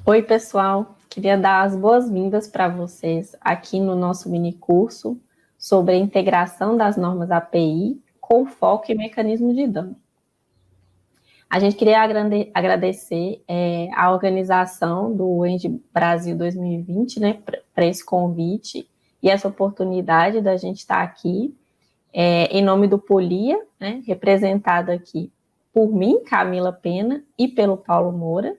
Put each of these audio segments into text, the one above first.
Oi, pessoal. Queria dar as boas-vindas para vocês aqui no nosso mini curso sobre a integração das normas API com foco em mecanismo de dano. A gente queria agradecer a organização do END Brasil 2020, né, para esse convite e essa oportunidade da gente estar aqui em nome do Polia, né, representado aqui por mim, Camila Pena, e pelo Paulo Moura.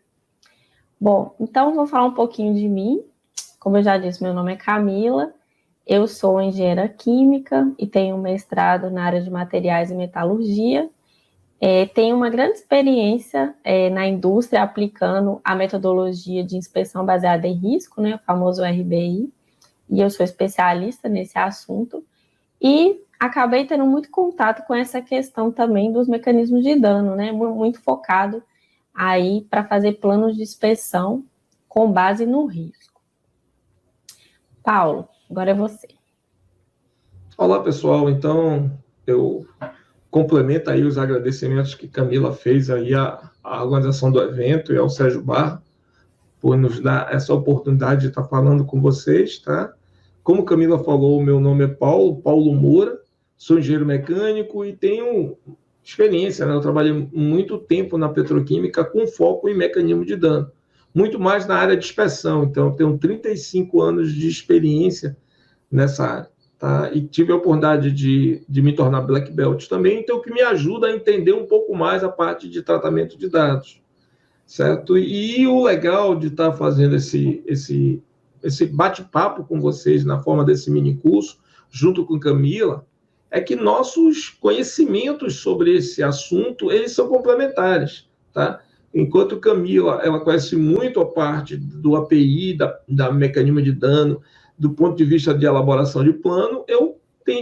Bom, então vou falar um pouquinho de mim. Como eu já disse, meu nome é Camila, eu sou engenheira química e tenho mestrado na área de materiais e metalurgia. Tenho uma grande experiência na indústria aplicando a metodologia de inspeção baseada em risco, né, o famoso RBI, e eu sou especialista nesse assunto. E acabei tendo muito contato com essa questão também dos mecanismos de dano, né, muito focado aí para fazer planos de inspeção com base no risco. Paulo, agora é você. Olá, pessoal. Então, eu complemento aí os agradecimentos que Camila fez aí à organização do evento e ao Sérgio Barra por nos dar essa oportunidade de estar falando com vocês, tá? Como Camila falou, meu nome é Paulo Moura, sou engenheiro mecânico e tenho experiência, né? Eu trabalhei muito tempo na petroquímica com foco em mecanismo de dano, muito mais na área de inspeção. Então, eu tenho 35 anos de experiência nessa área. Tá? E tive a oportunidade de me tornar Black Belt também, então o que me ajuda a entender um pouco mais a parte de tratamento de dados, certo? E o legal de estar fazendo esse bate-papo com vocês na forma desse mini curso, junto com Camila, é que nossos conhecimentos sobre esse assunto, eles são complementares, tá? Enquanto Camila, ela conhece muito a parte do API, da mecanismo de dano, do ponto de vista de elaboração de plano, eu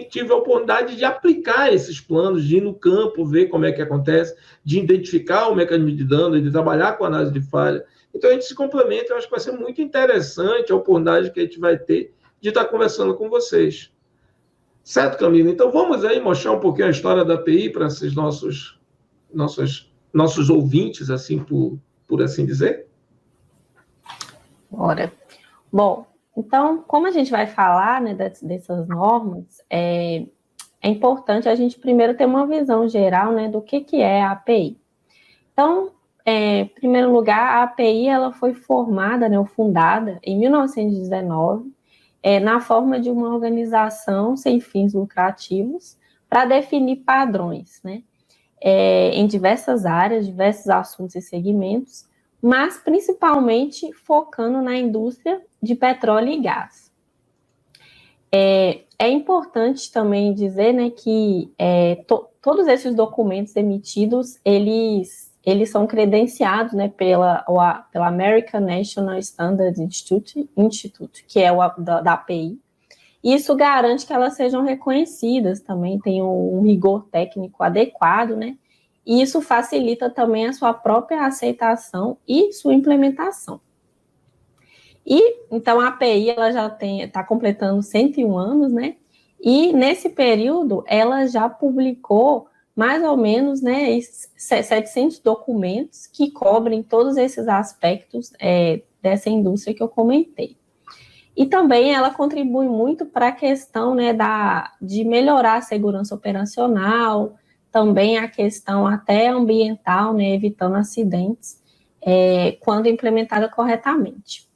tive a oportunidade de aplicar esses planos, de ir no campo, ver como é que acontece, de identificar o mecanismo de dano, de trabalhar com análise de falha. Então, a gente se complementa, eu acho que vai ser muito interessante a oportunidade que a gente vai ter de estar conversando com vocês. Certo, Camila? Então, vamos aí mostrar um pouquinho a história da API para esses nossos ouvintes, assim, por assim dizer? Bora. Bom, então, como a gente vai falar, né, dessas normas, é importante a gente primeiro ter uma visão geral, né, do que é a API. Então, em primeiro lugar, a API ela foi formada, né, ou fundada em 1919, na forma de uma organização sem fins lucrativos para definir padrões, né, em diversas áreas, diversos assuntos e segmentos, mas principalmente focando na indústria de petróleo e gás. É importante também dizer, né, que todos esses documentos emitidos, eles são credenciados, né, pela American National Standards Institute, que é da API. Isso garante que elas sejam reconhecidas também, tem um rigor técnico adequado, né, e isso facilita também a sua própria aceitação e sua implementação. E, então, a API, ela já está completando 101 anos, né, e nesse período, ela já publicou mais ou menos, né, 700 documentos que cobrem todos esses aspectos dessa indústria que eu comentei. E também ela contribui muito para a questão, né, de melhorar a segurança operacional, também a questão até ambiental, né, evitando acidentes, quando implementada corretamente.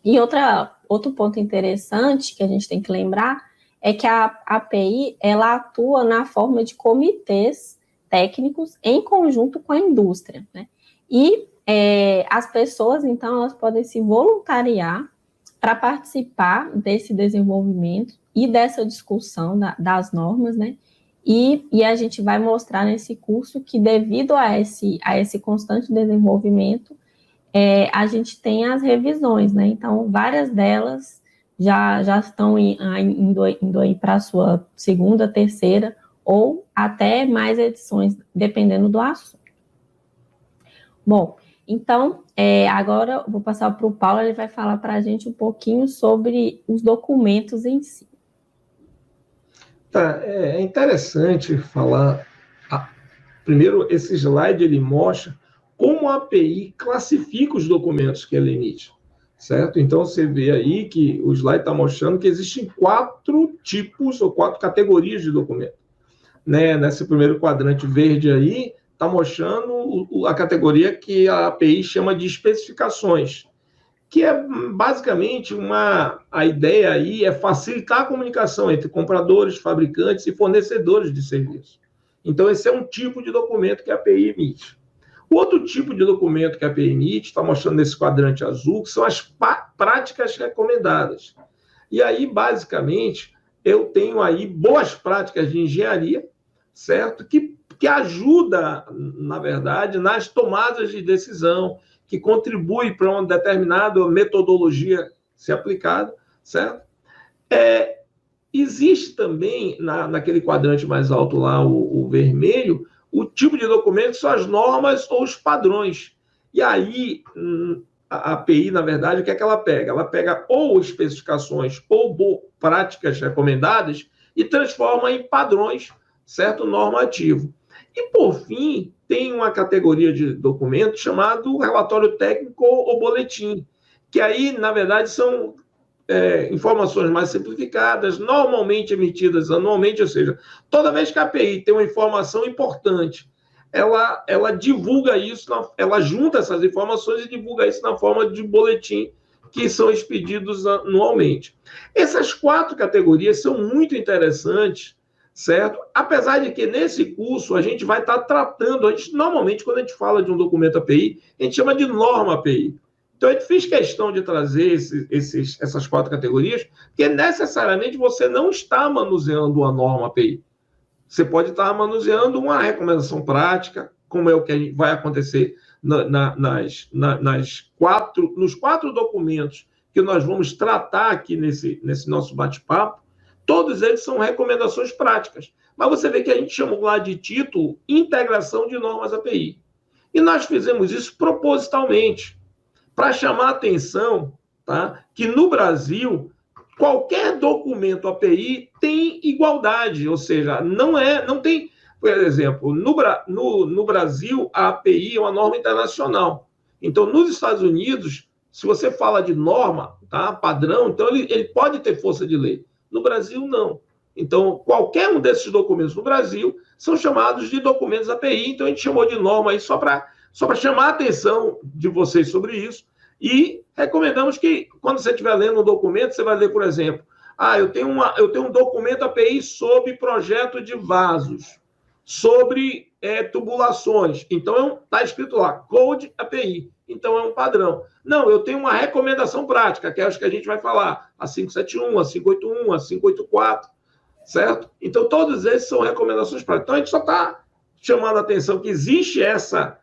E outro ponto interessante que a gente tem que lembrar é que a API ela atua na forma de comitês técnicos em conjunto com a indústria, né? E as pessoas, então, elas podem se voluntariar para participar desse desenvolvimento e dessa discussão das normas, né? E a gente vai mostrar nesse curso que, devido a esse constante desenvolvimento, a gente tem as revisões, né? Então, várias delas já estão indo aí para a sua segunda, terceira, ou até mais edições, dependendo do assunto. Bom, então, agora eu vou passar para o Paulo, ele vai falar para a gente um pouquinho sobre os documentos em si. Tá, é interessante falar. Primeiro, esse slide ele mostra como a API classifica os documentos que ela emite, certo? Então, você vê aí que o slide está mostrando que existem 4 tipos ou 4 categorias de documento. Né? Nesse primeiro quadrante verde aí, está mostrando a categoria que a API chama de especificações, que é basicamente a ideia aí é facilitar a comunicação entre compradores, fabricantes e fornecedores de serviço. Então, esse é um tipo de documento que a API emite. O outro tipo de documento que a API emite, está mostrando nesse quadrante azul, que são as práticas recomendadas. E aí, basicamente, eu tenho aí boas práticas de engenharia, certo? Que ajuda, na verdade, nas tomadas de decisão, que contribui para uma determinada metodologia ser aplicada, certo? Existe também, naquele quadrante mais alto lá, o vermelho, o tipo de documento que são as normas ou os padrões. E aí, a API, na verdade, o que é que ela pega? Ela pega ou especificações ou práticas recomendadas e transforma em padrões, certo? Normativo. E, por fim, tem uma categoria de documento chamado relatório técnico ou boletim, que aí, na verdade, são informações mais simplificadas, normalmente emitidas anualmente, ou seja, toda vez que a API tem uma informação importante, ela divulga isso, ela junta essas informações e divulga isso na forma de boletim, que são expedidos anualmente. Essas 4 categorias são muito interessantes, certo? Apesar de que nesse curso a gente vai estar tratando, normalmente quando a gente fala de um documento API, a gente chama de norma API. Então, a gente fez questão de trazer essas 4 categorias, porque necessariamente você não está manuseando uma norma API. Você pode estar manuseando uma recomendação prática, como é o que vai acontecer nos 4 documentos que nós vamos tratar aqui nesse nosso bate-papo. Todos eles são recomendações práticas. Mas você vê que a gente chamou lá de título Integração de Normas API. E nós fizemos isso propositalmente, para chamar a atenção, tá, que no Brasil, qualquer documento API tem igualdade, ou seja, não tem, por exemplo, no Brasil, a API é uma norma internacional. Então, nos Estados Unidos, se você fala de norma, tá, padrão, então ele pode ter força de lei. No Brasil, não. Então, qualquer um desses documentos no Brasil são chamados de documentos API, então a gente chamou de norma aí só para chamar a atenção de vocês sobre isso. E recomendamos que, quando você estiver lendo um documento, você vai ler, por exemplo, eu tenho um documento API sobre projeto de vasos, sobre tubulações. Então, está escrito lá, Code API. Então, é um padrão. Não, eu tenho uma recomendação prática, que é as que a gente vai falar, a 571, a 581, a 584, certo? Então, todos esses são recomendações práticas. Então, a gente só está chamando a atenção que existe essa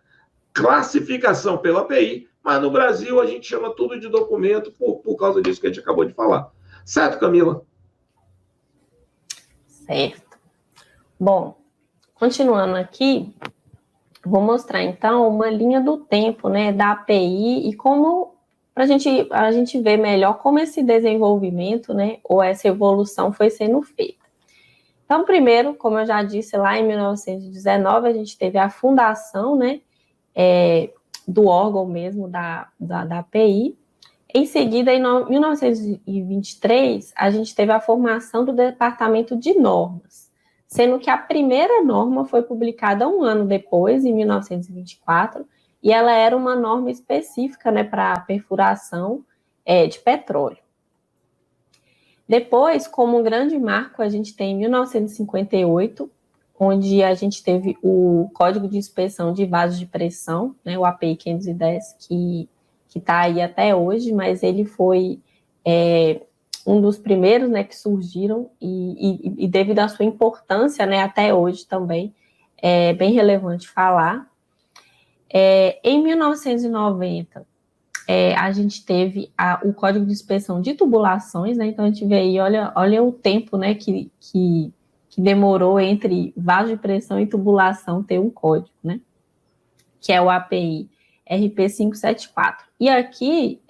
classificação pela API, mas no Brasil a gente chama tudo de documento por causa disso que a gente acabou de falar. Certo, Camila? Certo. Bom, continuando aqui, vou mostrar então uma linha do tempo, né, da API e como a gente ver melhor como esse desenvolvimento, né, ou essa evolução foi sendo feita. Então, primeiro, como eu já disse, lá em 1919 a gente teve a fundação, né, do órgão mesmo da API. Em seguida, em 1923, a gente teve a formação do Departamento de Normas, sendo que a primeira norma foi publicada um ano depois, em 1924, e ela era uma norma específica, né, para perfuração de petróleo. Depois, como um grande marco, a gente tem em 1958, onde a gente teve o Código de Inspeção de Vasos de Pressão, né, o API 510, que está aí até hoje, mas ele foi um dos primeiros, né, que surgiram e devido à sua importância, né, até hoje também, é bem relevante falar. Em 1990, a gente teve o Código de Inspeção de Tubulações, né, então a gente vê aí, olha o tempo, né, que demorou entre vaso de pressão e tubulação ter um código, né? Que é o API RP574. E aqui,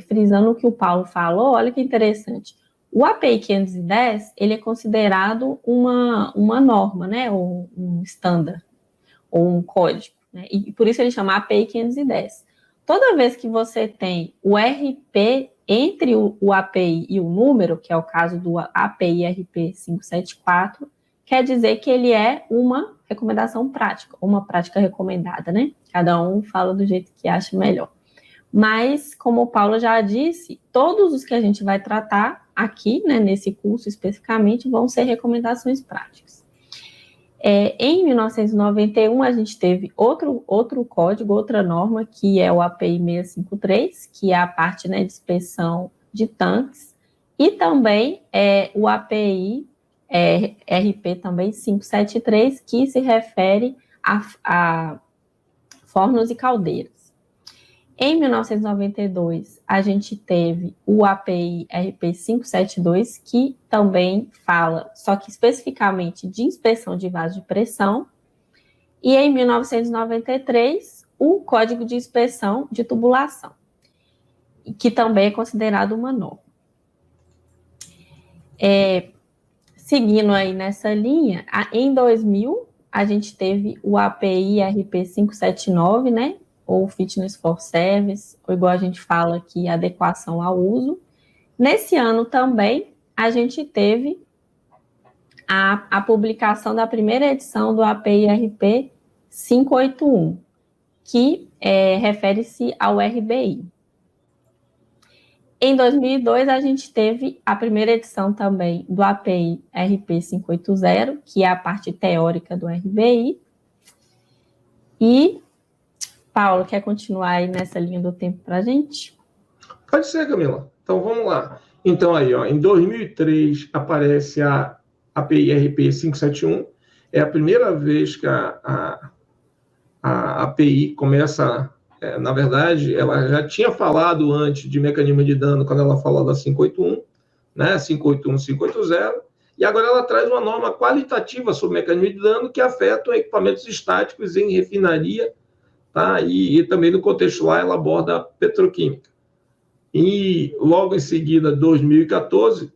frisando o que o Paulo falou, olha que interessante. O API 510, ele é considerado uma norma, né? Ou um standard, ou um código. né? E por isso ele chama API 510. Toda vez que você tem o RP entre o API e o número, que é o caso do API RP 574, quer dizer que ele é uma recomendação prática, uma prática recomendada, né? Cada um fala do jeito que acha melhor. Mas, como o Paulo já disse, todos os que a gente vai tratar aqui, né, nesse curso especificamente, vão ser recomendações práticas. Em 1991, a gente teve outro código, outra norma, que é o API 653, que é a parte, né, de inspeção de tanques, e também o API RP também 573, que se refere a fornos e caldeiras. Em 1992, a gente teve o API RP 572, que também fala, só que especificamente de inspeção de vaso de pressão. E em 1993, o Código de Inspeção de Tubulação, que também é considerado uma norma. Seguindo aí nessa linha, em 2000, a gente teve o API RP 579, né? Ou Fitness for Service, ou igual a gente fala aqui, adequação ao uso. Nesse ano também, a gente teve a publicação da primeira edição do API RP 581, que refere-se ao RBI. Em 2002, a gente teve a primeira edição também do API RP 580, que é a parte teórica do RBI. E Paulo, quer continuar aí nessa linha do tempo para a gente? Pode ser, Camila. Então, vamos lá. Então, aí, ó, em 2003, aparece a API RP 571. É a primeira vez que a API começa... na verdade, ela já tinha falado antes de mecanismo de dano, quando ela falou da 581, né? 581, 580. E agora ela traz uma norma qualitativa sobre mecanismo de dano que afetam equipamentos estáticos em refinaria, tá? E também no contexto lá ela aborda a petroquímica. E logo em seguida, 2014,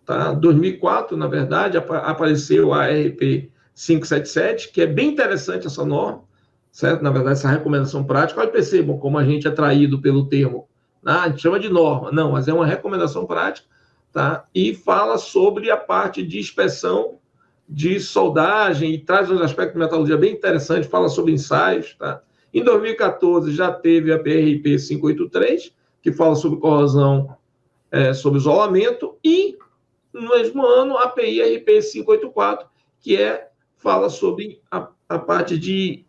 tá? 2004, na verdade, apareceu a RP 577, que é bem interessante essa norma, certo? Na verdade, essa recomendação prática. Olha, percebam como a gente é traído pelo termo, né? A gente chama de norma, não, mas é uma recomendação prática, tá? E fala sobre a parte de inspeção de soldagem e traz uns aspectos de metalurgia bem interessantes, fala sobre ensaios, tá? Em 2014 já teve a PRP 583, que fala sobre corrosão, sobre isolamento, e no mesmo ano a API RP 584, que fala sobre a parte de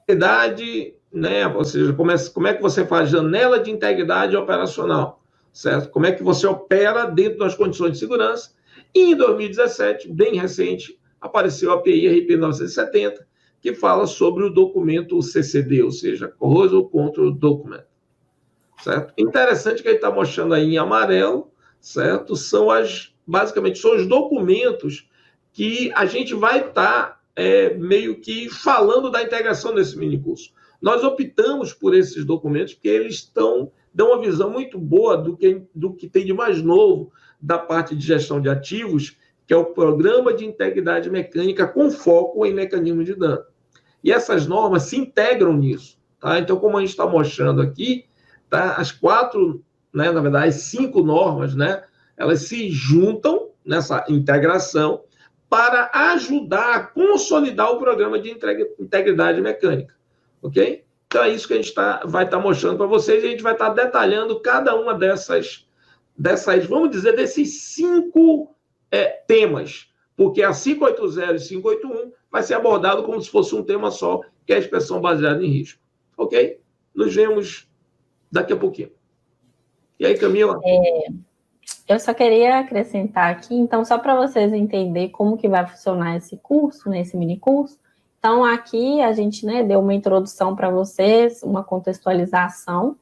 integridade, né? Ou seja, como é que você faz janela de integridade operacional, certo? Como é que você opera dentro das condições de segurança. E em 2017, bem recente, apareceu a API RP 970, que fala sobre o documento CCD, ou seja, Corrosion Control Document, certo? Interessante que ele está mostrando aí em amarelo, certo? Basicamente, são os documentos que a gente vai estar meio que falando da integração desse minicurso. Nós optamos por esses documentos porque eles dão uma visão muito boa do que tem de mais novo da parte de gestão de ativos, que é o Programa de Integridade Mecânica com foco em mecanismo de dano. E essas normas se integram nisso, tá? Então, como a gente está mostrando aqui, tá? As 4, né, na verdade, as 5 normas, né, elas se juntam nessa integração para ajudar a consolidar o Programa de Integridade Mecânica, ok? Então, é isso que a gente vai estar mostrando para vocês, e a gente vai estar detalhando cada uma dessas, vamos dizer, desses 5 temas, porque a 580 e 581 vai ser abordado como se fosse um tema só, que é a inspeção baseada em risco, ok? Nos vemos daqui a pouquinho. E aí, Camila? Eu só queria acrescentar aqui, então, só para vocês entenderem como que vai funcionar esse curso, né, esse mini curso. Então, aqui a gente, né, deu uma introdução para vocês, uma contextualização,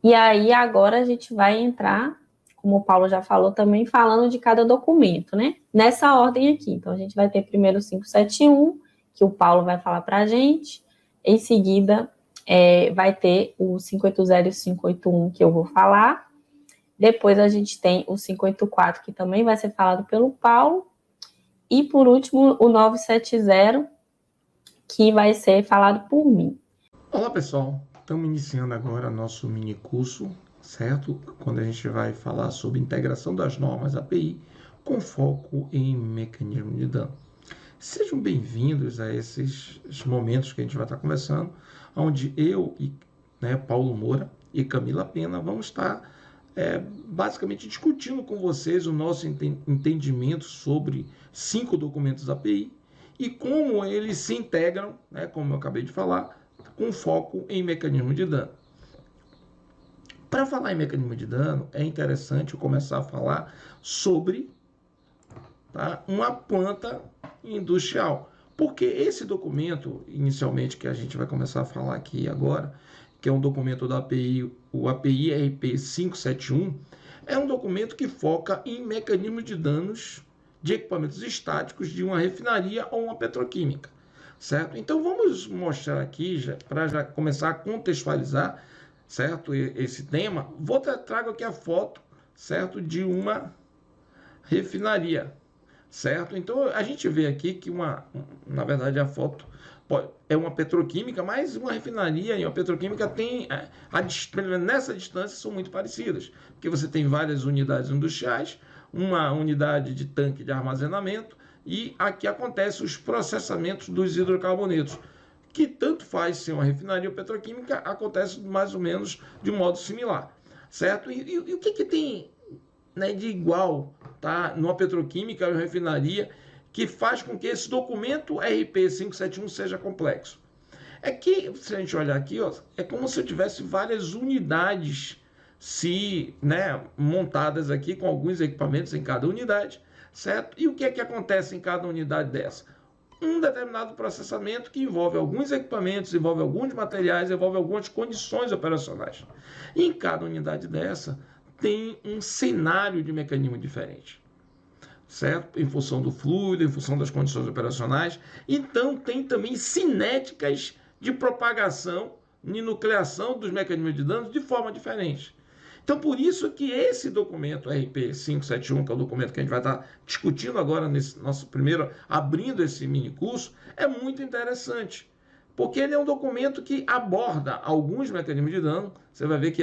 e aí agora a gente vai entrar, como o Paulo já falou também, falando de cada documento, né, nessa ordem aqui. Então, a gente vai ter primeiro o 571, que o Paulo vai falar para a gente, em seguida vai ter o 580 e o 581, que eu vou falar. Depois a gente tem o 584, que também vai ser falado pelo Paulo. E, por último, o 970, que vai ser falado por mim. Olá, pessoal. Estamos iniciando agora nosso mini curso, certo? Quando a gente vai falar sobre integração das normas API com foco em mecanismo de dano. Sejam bem-vindos a esses momentos que a gente vai estar conversando, onde eu e Paulo Moura e Camila Pena vamos estar basicamente discutindo com vocês o nosso entendimento sobre 5 documentos API e como eles se integram, como eu acabei de falar, com foco em mecanismo de dano. Para falar em mecanismo de dano, é interessante eu começar a falar sobre uma planta industrial. Porque esse documento, inicialmente, que a gente vai começar a falar aqui agora, que é um documento da API, o API RP 571, é um documento que foca em mecanismos de danos de equipamentos estáticos de uma refinaria ou uma petroquímica, certo? Então vamos mostrar aqui, para já começar a contextualizar, certo, esse tema. Trago aqui a foto, certo, de uma refinaria, certo? Então a gente vê aqui que na verdade a foto é uma petroquímica, mas uma refinaria e uma petroquímica nessa distância são muito parecidas, porque você tem várias unidades industriais, uma unidade de tanque de armazenamento, e aqui acontecem os processamentos dos hidrocarbonetos, que tanto faz ser uma refinaria ou petroquímica, acontece mais ou menos de modo similar, certo? E o que tem de igual, numa petroquímica ou uma refinaria, que faz com que esse documento RP 571 seja complexo? É que, se a gente olhar aqui, é como se eu tivesse várias unidades montadas aqui com alguns equipamentos em cada unidade, certo? E o que é que acontece em cada unidade dessa? Um determinado processamento que envolve alguns equipamentos, envolve alguns materiais, envolve algumas condições operacionais. E em cada unidade dessa tem um cenário de mecanismo diferente, certo? Em função do fluido, em função das condições operacionais. Então tem também cinéticas de propagação e nucleação dos mecanismos de danos de forma diferente. Então, por isso que esse documento RP 571, que é o documento que a gente vai estar discutindo agora nesse nosso primeiro, abrindo esse mini curso, é muito interessante. Porque ele é um documento que aborda alguns mecanismos de dano. Você vai ver que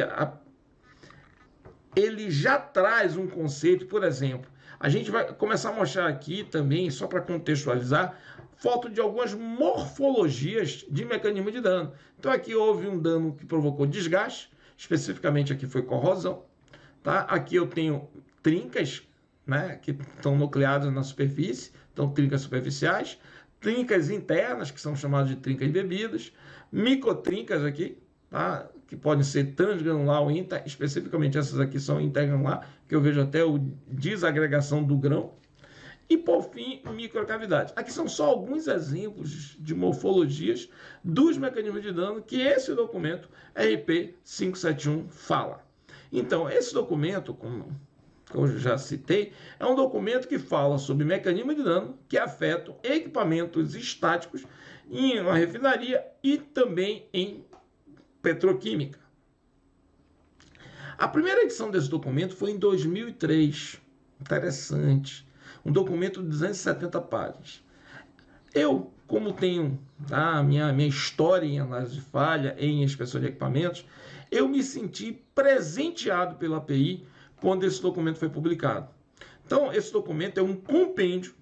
ele já traz um conceito, por exemplo. A gente vai começar a mostrar aqui também, só para contextualizar, foto de algumas morfologias de mecanismo de dano. Então aqui houve um dano que provocou desgaste, especificamente aqui foi corrosão. Aqui eu tenho trincas, que estão nucleadas na superfície, então trincas superficiais, trincas internas, que são chamadas de trincas embebidas, microtrincas aqui, que podem ser transgranular ou inter, especificamente essas aqui são intergranular, que eu vejo até a desagregação do grão, e por fim, microcavidades. Aqui são só alguns exemplos de morfologias dos mecanismos de dano que esse documento RP 571 fala. Então, esse documento, como eu já citei, é um documento que fala sobre mecanismos de dano que afetam equipamentos estáticos em uma refinaria e também em petroquímica. A primeira edição desse documento foi em 2003. Interessante. Um documento de 270 páginas. Eu, como tenho a minha história em análise de falha, em inspeção de equipamentos, eu me senti presenteado pela API quando esse documento foi publicado. Então, esse documento é um compêndio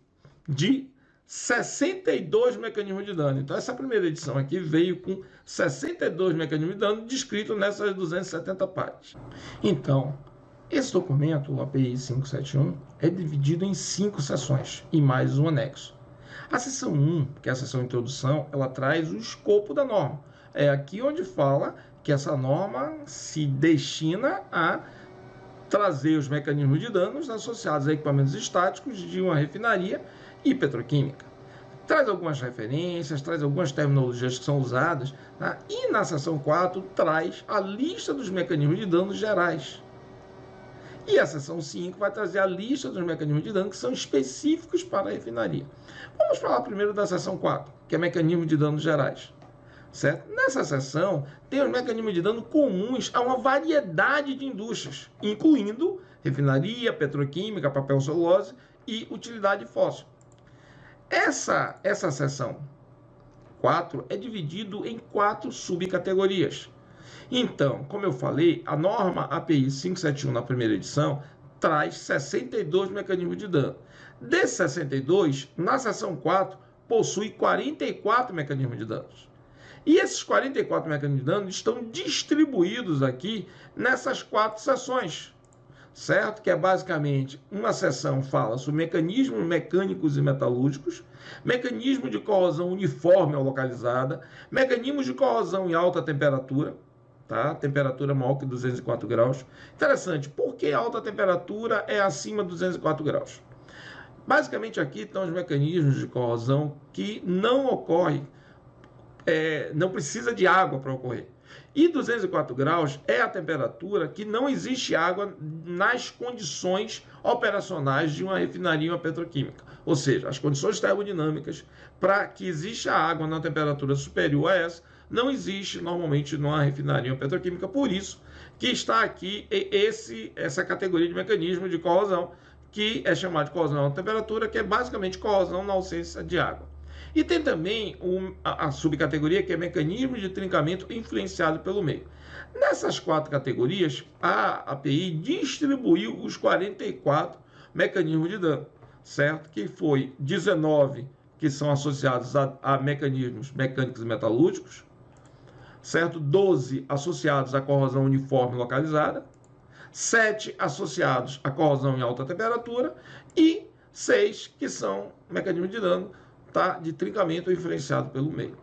de 62 mecanismos de dano. Então, essa primeira edição aqui veio com 62 mecanismos de dano descritos nessas 270 páginas. Então, esse documento, o API 571, é dividido em 5 seções e mais um anexo. A seção 1, que é a seção introdução, ela traz o escopo da norma. É aqui onde fala que essa norma se destina a trazer os mecanismos de danos associados a equipamentos estáticos de uma refinaria e petroquímica. Traz algumas referências, traz algumas terminologias que são usadas, e na seção 4 traz a lista dos mecanismos de danos gerais. E a seção 5 vai trazer a lista dos mecanismos de dano que são específicos para a refinaria. Vamos falar primeiro da seção 4, que é mecanismo de danos gerais. Certo? Nessa seção, tem os mecanismos de dano comuns a uma variedade de indústrias, incluindo refinaria, petroquímica, papel celulose e utilidade fóssil. Essa seção 4 é dividido em 4 subcategorias. Então, como eu falei, a norma API 571 na primeira edição traz 62 mecanismos de dano. Desses 62, na seção 4, possui 44 mecanismos de danos. E esses 44 mecanismos de dano estão distribuídos aqui nessas 4 seções, certo? Que é basicamente uma seção fala sobre mecanismos mecânicos e metalúrgicos, mecanismo de corrosão uniforme ou localizada, mecanismos de corrosão em alta temperatura, tá? Temperatura maior que 204 graus. Interessante, por que alta temperatura é acima de 204 graus? Basicamente aqui estão os mecanismos de corrosão que não ocorre, não precisa de água para ocorrer. E 204 graus é a temperatura que não existe água nas condições operacionais de uma refinaria e uma petroquímica. Ou seja, as condições termodinâmicas para que exista água na temperatura superior a essa, não existe normalmente numa refinaria ou petroquímica. Por isso que está aqui essa categoria de mecanismo de corrosão, que é chamado de corrosão a alta temperatura, que é basicamente corrosão na ausência de água. E tem também a subcategoria que é mecanismo de trincamento influenciado pelo meio. Nessas 4 categorias, a API distribuiu os 44 mecanismos de dano, certo? Que foi 19 que são associados a mecanismos mecânicos e metalúrgicos, certo? 12 associados à corrosão uniforme localizada, 7 associados à corrosão em alta temperatura e 6 que são mecanismos de dano, tá, de trincamento influenciado pelo meio.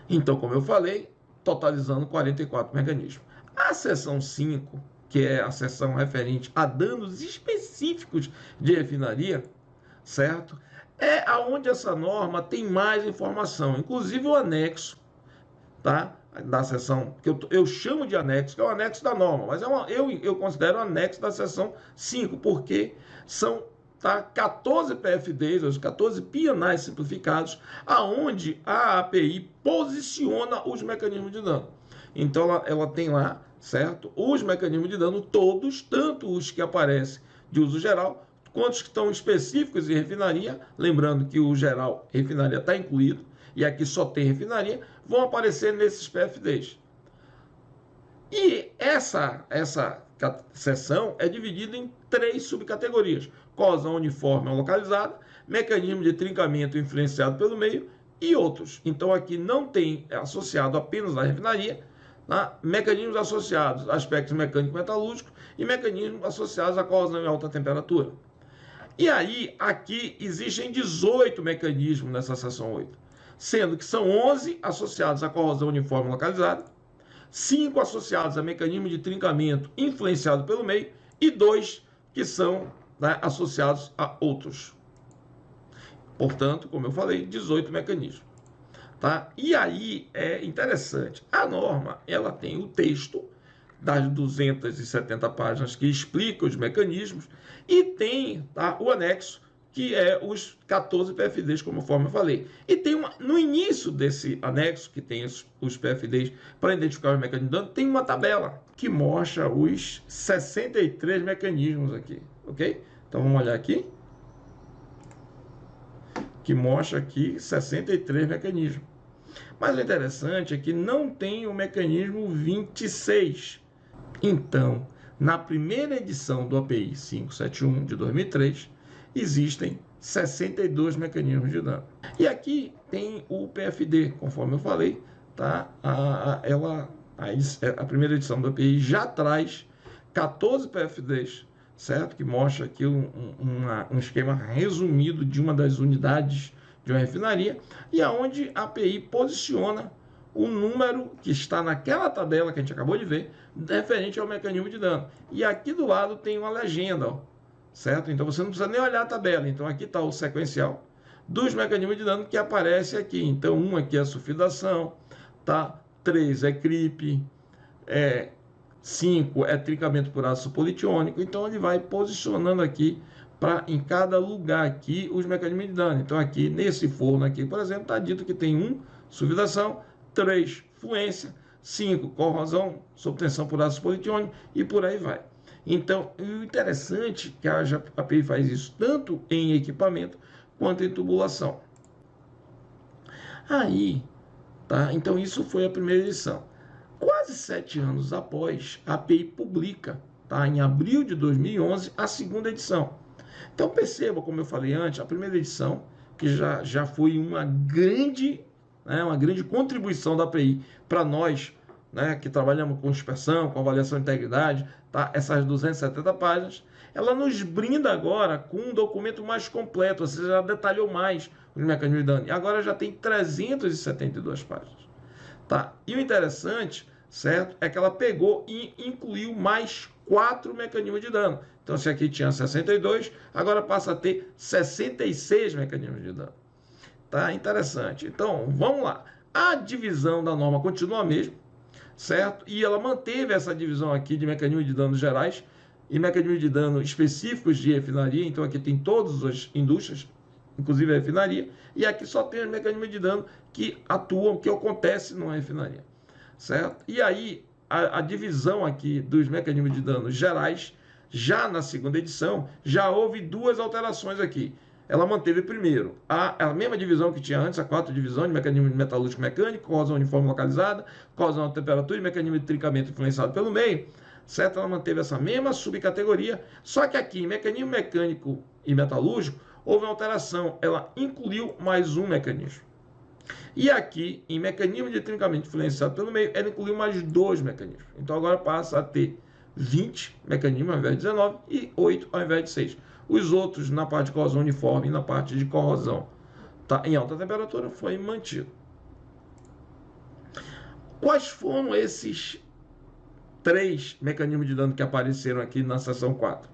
Então, como eu falei, totalizando 44 mecanismos. A seção 5, que é a seção referente a danos específicos de refinaria, certo? É aonde essa norma tem mais informação, inclusive o anexo, tá? Da seção, que eu chamo de anexo, que é o anexo da norma, mas eu considero o anexo da seção 5, porque são 14 PFDs, os 14 PNIs simplificados, aonde a API posiciona os mecanismos de dano. Então ela tem lá, certo, os mecanismos de dano todos, tanto os que aparecem de uso geral, quanto os que estão específicos em refinaria, lembrando que o geral refinaria está incluído, e aqui só tem refinaria, vão aparecer nesses PFDs. E essa seção é dividida em 3 subcategorias: corrosão uniforme ou localizada, mecanismo de trincamento influenciado pelo meio e outros. Então aqui não tem associado apenas à refinaria, tá? Mecanismos associados a aspectos mecânico-metalúrgicos e mecanismos associados à corrosão em alta temperatura. E aí, aqui existem 18 mecanismos nessa seção 8, sendo que são 11 associados à corrosão uniforme localizada, 5 associados a mecanismo de trincamento influenciado pelo meio e 2 que são, né, associados a outros. Portanto, como eu falei, 18 mecanismos. Tá? E aí é interessante, a norma ela tem o texto das 270 páginas que explica os mecanismos e tem, tá, o anexo, que é os 14 PFDs, conforme eu falei. E tem no início desse anexo, que tem os PFDs para identificar os mecanismos de dano, tem uma tabela que mostra os 63 mecanismos aqui, ok? Então vamos olhar aqui, que mostra aqui 63 mecanismos. Mas o interessante é que não tem o mecanismo 26. Então, na primeira edição do API 571 de 2003, existem 62 mecanismos de dano. E aqui tem o PFD, conforme eu falei, tá? A primeira edição do API já traz 14 PFDs, certo? Que mostra aqui um esquema resumido de uma das unidades de uma refinaria, e aonde a API posiciona o número que está naquela tabela que a gente acabou de ver, referente ao mecanismo de dano. E aqui do lado tem uma legenda, ó, certo? Então você não precisa nem olhar a tabela. Então aqui está o sequencial dos mecanismos de dano que aparece aqui. Então 1 aqui é a sulfidação, tá? 3 é CRIP, 5 é trincamento por ácido politiônico. Então ele vai posicionando aqui para em cada lugar aqui os mecanismos de dano. Então aqui nesse forno aqui, por exemplo, está dito que tem 1 sulfidação, 3 fluência, 5 corrosão sob tensão por ácido politiônico e por aí vai. Então, o interessante é que a API faz isso tanto em equipamento quanto em tubulação. Aí, tá? Então isso foi a primeira edição. Quase 7 anos após, a API publica, tá? Em abril de 2011, a segunda edição. Então perceba, como eu falei antes, a primeira edição, que já foi uma grande contribuição da API para nós, né, que trabalhamos com dispersão, com avaliação de integridade, tá? Essas 270 páginas, ela nos brinda agora com um documento mais completo, ou seja, já detalhou mais os mecanismos de dano. E agora já tem 372 páginas. Tá? E o interessante, certo, é que ela pegou e incluiu mais 4 mecanismos de dano. Então, se aqui tinha 62, agora passa a ter 66 mecanismos de dano. Tá? Interessante. Então, vamos lá. A divisão da norma continua a mesma, certo? E ela manteve essa divisão aqui de mecanismos de dano gerais e mecanismos de dano específicos de refinaria. Então, aqui tem todas as indústrias, inclusive a refinaria, e aqui só tem os mecanismos de dano que atuam, que acontece numa refinaria, certo? E aí, a divisão aqui dos mecanismos de dano gerais, já na segunda edição, já houve 2 alterações aqui. Ela manteve primeiro a mesma divisão que tinha antes, a 4 divisão de mecanismo metalúrgico mecânico, corrosão uniforme localizada, corrosão à temperatura e mecanismo de trincamento influenciado pelo meio, certo? Ela manteve essa mesma subcategoria, só que aqui, em mecanismo mecânico e metalúrgico, houve uma alteração, ela incluiu mais um mecanismo. E aqui, em mecanismo de trincamento influenciado pelo meio, ela incluiu mais 2 mecanismos. Então agora passa a ter 20 mecanismos ao invés de 19 e 8 ao invés de 6. Os outros, na parte de corrosão uniforme e na parte de corrosão em alta temperatura, foi mantido. Quais foram esses 3 mecanismos de dano que apareceram aqui na seção 4?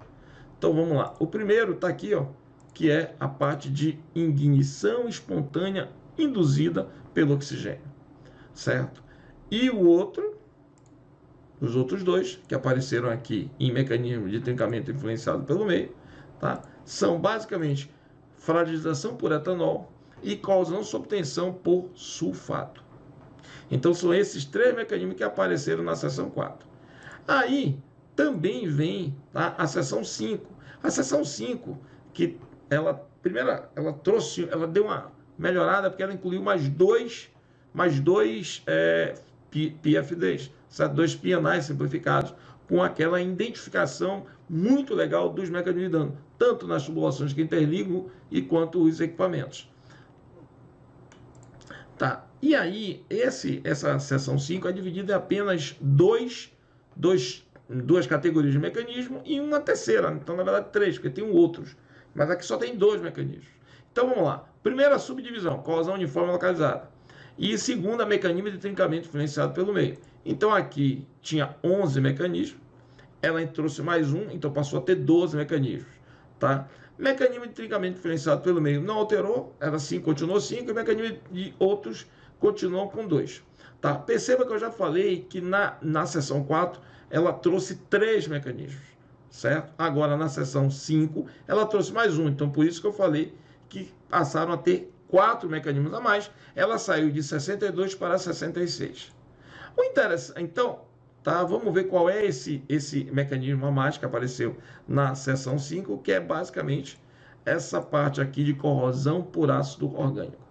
Então vamos lá. O primeiro está aqui, ó, que é a parte de ignição espontânea induzida pelo oxigênio, certo? E o outro, os outros 2 que apareceram aqui em mecanismo de trincamento influenciado pelo meio, tá? São basicamente fragilização por etanol e corrosão sob tensão por sulfato. Então são esses 3 mecanismos que apareceram na seção 4. Aí também vem, tá, a seção 5. A seção 5, que ela deu uma melhorada porque ela incluiu mais dois PFDs, 2 PNIs simplificados, com aquela identificação muito legal dos mecanismos de dano, tanto nas tubulações que interligam e quanto os equipamentos. Tá. E aí, essa seção 5 é dividida em apenas duas categorias de mecanismo e uma terceira. Então, na verdade, 3, porque tem outros. Mas aqui só tem 2 mecanismos. Então, vamos lá. Primeira subdivisão, corrosão uniforme localizada. E segunda, mecanismo de trincamento influenciado pelo meio. Então, aqui tinha 11 mecanismos. Ela trouxe mais um, então passou a ter 12 mecanismos. Tá? Mecanismo de trincamento influenciado pelo meio não alterou, era 5, continuou 5, e mecanismo de outros continuam com 2. Tá? Perceba que eu já falei que na seção 4 ela trouxe 3 mecanismos, certo? Agora na seção 5 ela trouxe mais um, então por isso que eu falei que passaram a ter 4 mecanismos a mais, ela saiu de 62 para 66. O interessante, então, tá, vamos ver qual é esse mecanismo a mais que apareceu na seção 5, que é basicamente essa parte aqui de corrosão por ácido orgânico.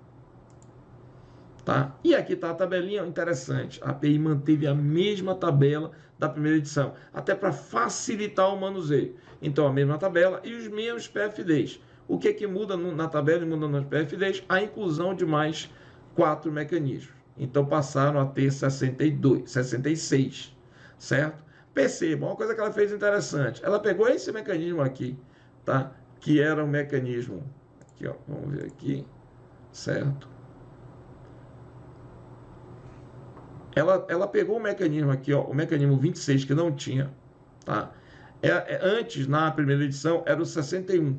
Tá? E aqui está a tabelinha interessante. A API manteve a mesma tabela da primeira edição, até para facilitar o manuseio. Então, a mesma tabela e os mesmos PFDs. O que muda na tabela e muda nos PFDs? A inclusão de mais 4 mecanismos. Então, passaram a ter 66, certo? Percebam, uma coisa que ela fez interessante. Ela pegou esse mecanismo aqui, tá? Que era um mecanismo... Aqui, ó, vamos ver aqui, certo? Ela pegou o mecanismo aqui, ó, o mecanismo 26, que não tinha, tá? Antes, na primeira edição, era o 61,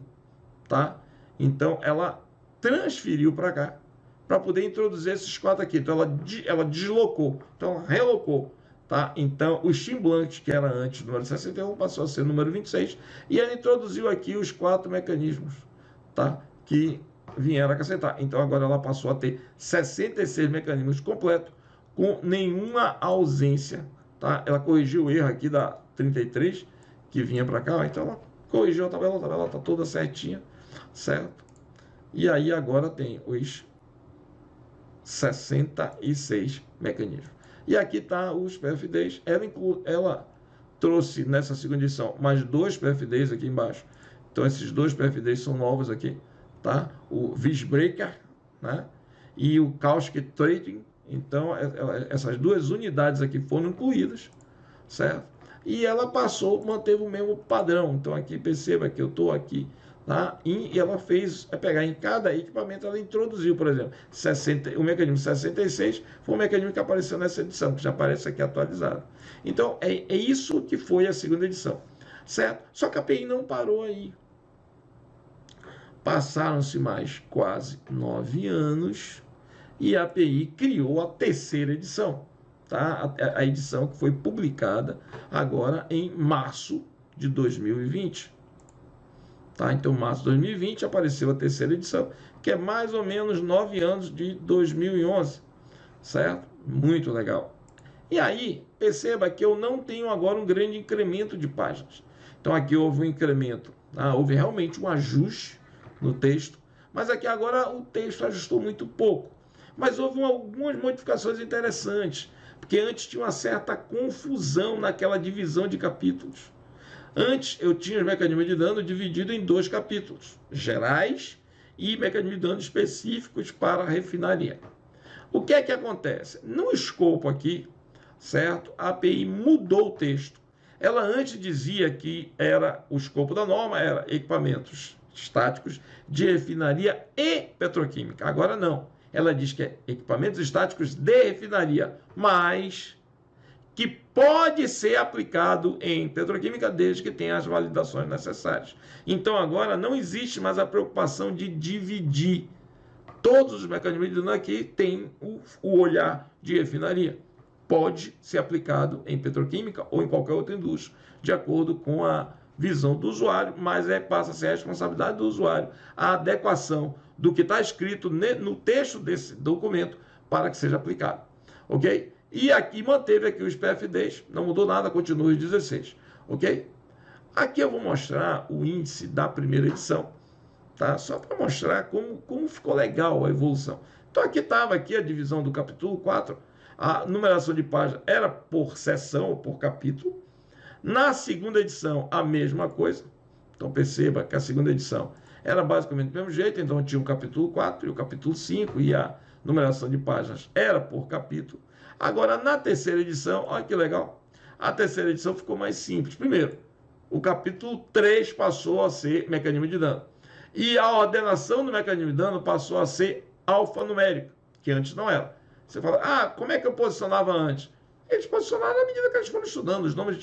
tá? Então, ela transferiu para cá, para poder introduzir esses 4 aqui. Então, ela deslocou, então, ela relocou, tá? Então, o Steam Blunt, que era antes do número 61, passou a ser o número 26, e ela introduziu aqui os 4 mecanismos, tá? Que vieram acrescentar. Então, agora ela passou a ter 66 mecanismos completos, com nenhuma ausência, tá? Ela corrigiu o erro aqui da 33, que vinha para cá, então ela corrigiu a tabela está toda certinha, certo? E aí agora tem 66 mecanismos. E aqui está os PFDs. Ela trouxe nessa segunda edição mais 2 PFDs aqui embaixo. Então esses 2 PFDs são novos aqui, tá? O Wisbreaker, né? E o Caustic Trading. Então essas 2 unidades aqui foram incluídas, certo? E ela manteve o mesmo padrão. Então aqui perceba que eu estou aqui, tá? E ela fez, pegar em cada equipamento, ela introduziu, por exemplo, o mecanismo 66 foi um mecanismo que apareceu nessa edição, que já aparece aqui atualizado. Então é isso que foi a segunda edição, certo? Só que a API não parou aí. Passaram-se mais quase 9 anos e a API criou a terceira edição, tá? A edição que foi publicada agora em março de 2020. Tá? Então, em março de 2020 apareceu a terceira edição, que é mais ou menos 9 anos de 2011, certo? Muito legal. E aí, perceba que eu não tenho agora um grande incremento de páginas. Então, aqui houve um incremento, tá? Houve realmente um ajuste no texto, mas aqui agora o texto ajustou muito pouco. Mas houve algumas modificações interessantes, porque antes tinha uma certa confusão naquela divisão de capítulos. Antes eu tinha os mecanismos de dano dividido em 2 capítulos, gerais e mecanismos de dano específicos para a refinaria. O que é que acontece? No escopo aqui, certo? A API mudou o texto. Ela antes dizia que o escopo da norma era equipamentos estáticos de refinaria e petroquímica. Agora não. Ela diz que é equipamentos estáticos de refinaria, mas que pode ser aplicado em petroquímica desde que tenha as validações necessárias. Então agora não existe mais a preocupação de dividir. Todos os mecanismos de dano aqui têm o olhar de refinaria. Pode ser aplicado em petroquímica ou em qualquer outra indústria, de acordo com a visão do usuário, mas passa a ser a responsabilidade do usuário a adequação do que está escrito no texto desse documento para que seja aplicado. Ok? E aqui manteve aqui os PFDs, não mudou nada, continua os 16. Ok? Aqui eu vou mostrar o índice da primeira edição, tá? Só para mostrar como ficou legal a evolução. Então aqui estava aqui a divisão do capítulo 4, a numeração de páginas era por seção ou por capítulo. Na segunda edição, a mesma coisa. Então perceba que a segunda edição era basicamente do mesmo jeito, então tinha o capítulo 4 e o capítulo 5, e a numeração de páginas era por capítulo. Agora, na terceira edição, olha que legal, a terceira edição ficou mais simples. Primeiro, o capítulo 3 passou a ser mecanismo de dano. E a ordenação do mecanismo de dano passou a ser alfanumérica, que antes não era. Você fala, como é que eu posicionava antes? Eles posicionaram na medida que eles foram estudando. Os nomes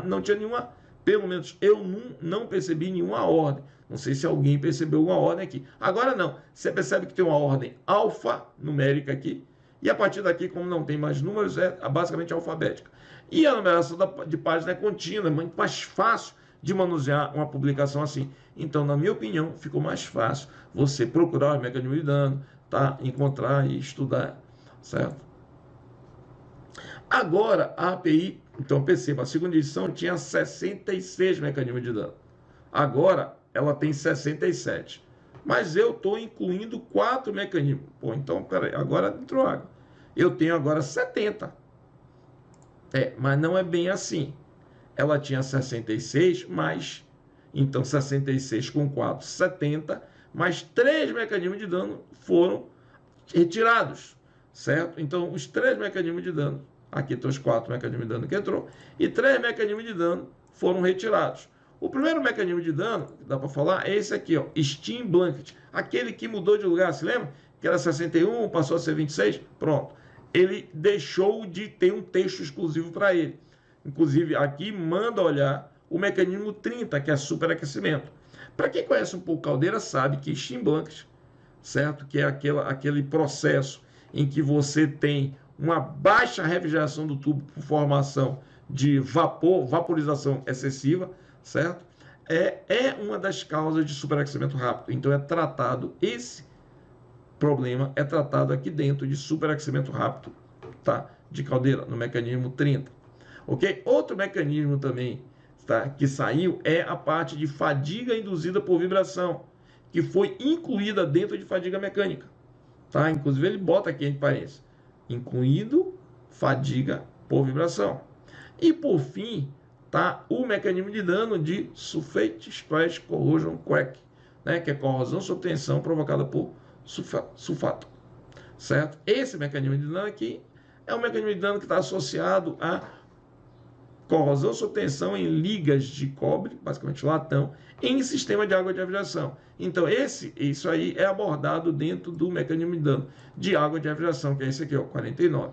não tinha nenhuma, pelo menos eu não percebi nenhuma ordem. Não sei se alguém percebeu alguma ordem aqui. Agora não. Você percebe que tem uma ordem alfanumérica aqui. E a partir daqui, como não tem mais números, é basicamente alfabética. E a numeração de página é contínua, é muito mais fácil de manusear uma publicação assim. Então, na minha opinião, ficou mais fácil você procurar os mecanismos de dano, tá? Encontrar e estudar, certo? Agora, a API, então perceba, a segunda edição tinha 66 mecanismos de dano. Agora, ela tem 67. Mas eu estou incluindo 4 mecanismos. Pô, então, peraí, agora entrou água. Eu tenho agora 70. Mas não é bem assim. Ela tinha 66, mais, então 66 com 4, 70, mais 3 mecanismos de dano foram retirados, certo? Então, os 3 mecanismos de dano, aqui estão os 4 mecanismos de dano que entrou, e 3 mecanismos de dano foram retirados. O primeiro mecanismo de dano, que dá para falar, é esse aqui, ó, Steam Blanket, aquele que mudou de lugar, se lembra? Que era 61, passou a ser 26, pronto. Ele deixou de ter um texto exclusivo para ele. Inclusive, aqui manda olhar o mecanismo 30, que é superaquecimento. Para quem conhece um pouco Caldeira, sabe que Steam Blanket, certo? Que é aquele processo em que você tem uma baixa refrigeração do tubo por formação de vaporização excessiva, certo? É uma das causas de superaquecimento rápido. Então esse problema é tratado aqui dentro de superaquecimento rápido, tá? De caldeira, no mecanismo 30. Ok? Outro mecanismo também, tá, que saiu é a parte de fadiga induzida por vibração, que foi incluída dentro de fadiga mecânica. tá? Inclusive ele bota aqui entre parênteses, incluindo fadiga por vibração. E por fim, tá, o mecanismo de dano de sulfate splash corrosion crack, né, que é corrosão sob tensão provocada por sulfato, certo? Esse mecanismo de dano aqui é um mecanismo de dano que está associado a corrosão sob tensão em ligas de cobre, basicamente latão, em sistema de água de aviação. Então, isso aí é abordado dentro do mecanismo de dano de água de aviação, que é esse aqui, ó, 49.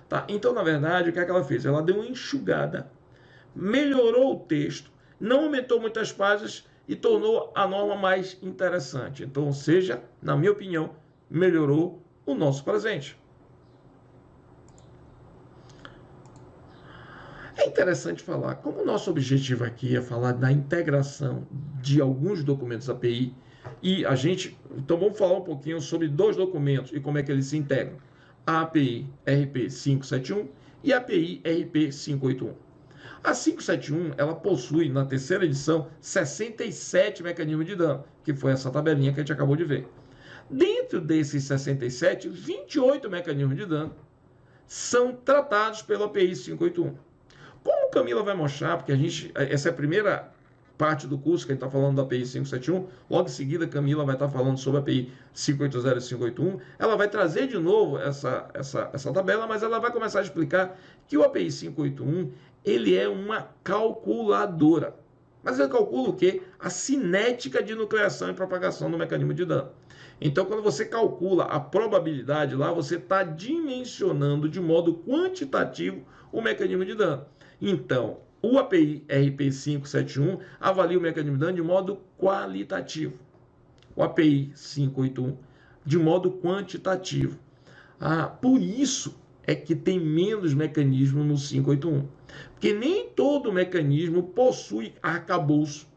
Tá? Então, na verdade, o que é que ela fez? Ela deu uma enxugada, melhorou o texto, não aumentou muitas páginas e tornou a norma mais interessante. Então, ou seja, na minha opinião, melhorou o nosso presente. É interessante falar, como o nosso objetivo aqui é falar da integração de alguns documentos API, e a gente, então vamos falar um pouquinho sobre dois documentos e como é que eles se integram. A API RP571 e a API RP581. A 571, ela possui, na terceira edição, 67 mecanismos de dano, que foi essa tabelinha que a gente acabou de ver. Dentro desses 67, 28 mecanismos de dano são tratados pela API 581. Como Camila vai mostrar, porque essa é a primeira parte do curso que a gente está falando da API 571, logo em seguida Camila vai estar falando sobre a API 580 e 581, ela vai trazer de novo essa tabela, mas ela vai começar a explicar que o API 581, ele é uma calculadora. Mas ele calcula o quê? A cinética de nucleação e propagação do mecanismo de dano. Então, quando você calcula a probabilidade lá, você está dimensionando de modo quantitativo o mecanismo de dano. Então, o API RP571 avalia o mecanismo de dano de modo qualitativo. O API 581 de modo quantitativo. Por isso é que tem menos mecanismo no 581. Porque nem todo mecanismo possui arcabouço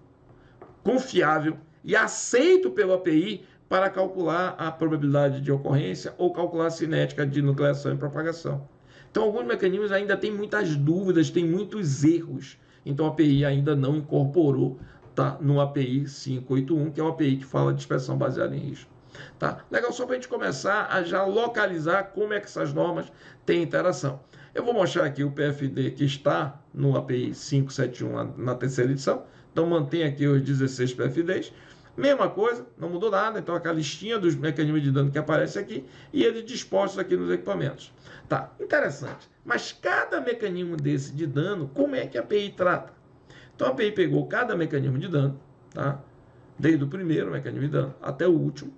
confiável e aceito pelo API para calcular a probabilidade de ocorrência ou calcular a cinética de nucleação e propagação. Então, alguns mecanismos ainda têm muitas dúvidas, têm muitos erros. Então, a API ainda não incorporou, tá, no API 581, que é o API que fala de inspeção baseada em risco. Tá? Legal, só para a gente começar a já localizar como é que essas normas têm interação. Eu vou mostrar aqui o PFD que está no API 571 na terceira edição. Então, mantém aqui os 16 PFDs. Mesma coisa, não mudou nada. Então, aquela listinha dos mecanismos de dano que aparece aqui e eles dispostos aqui nos equipamentos. Tá, interessante. Mas cada mecanismo desse de dano, como é que a API trata? Então, a API pegou cada mecanismo de dano, tá? Desde o primeiro mecanismo de dano até o último,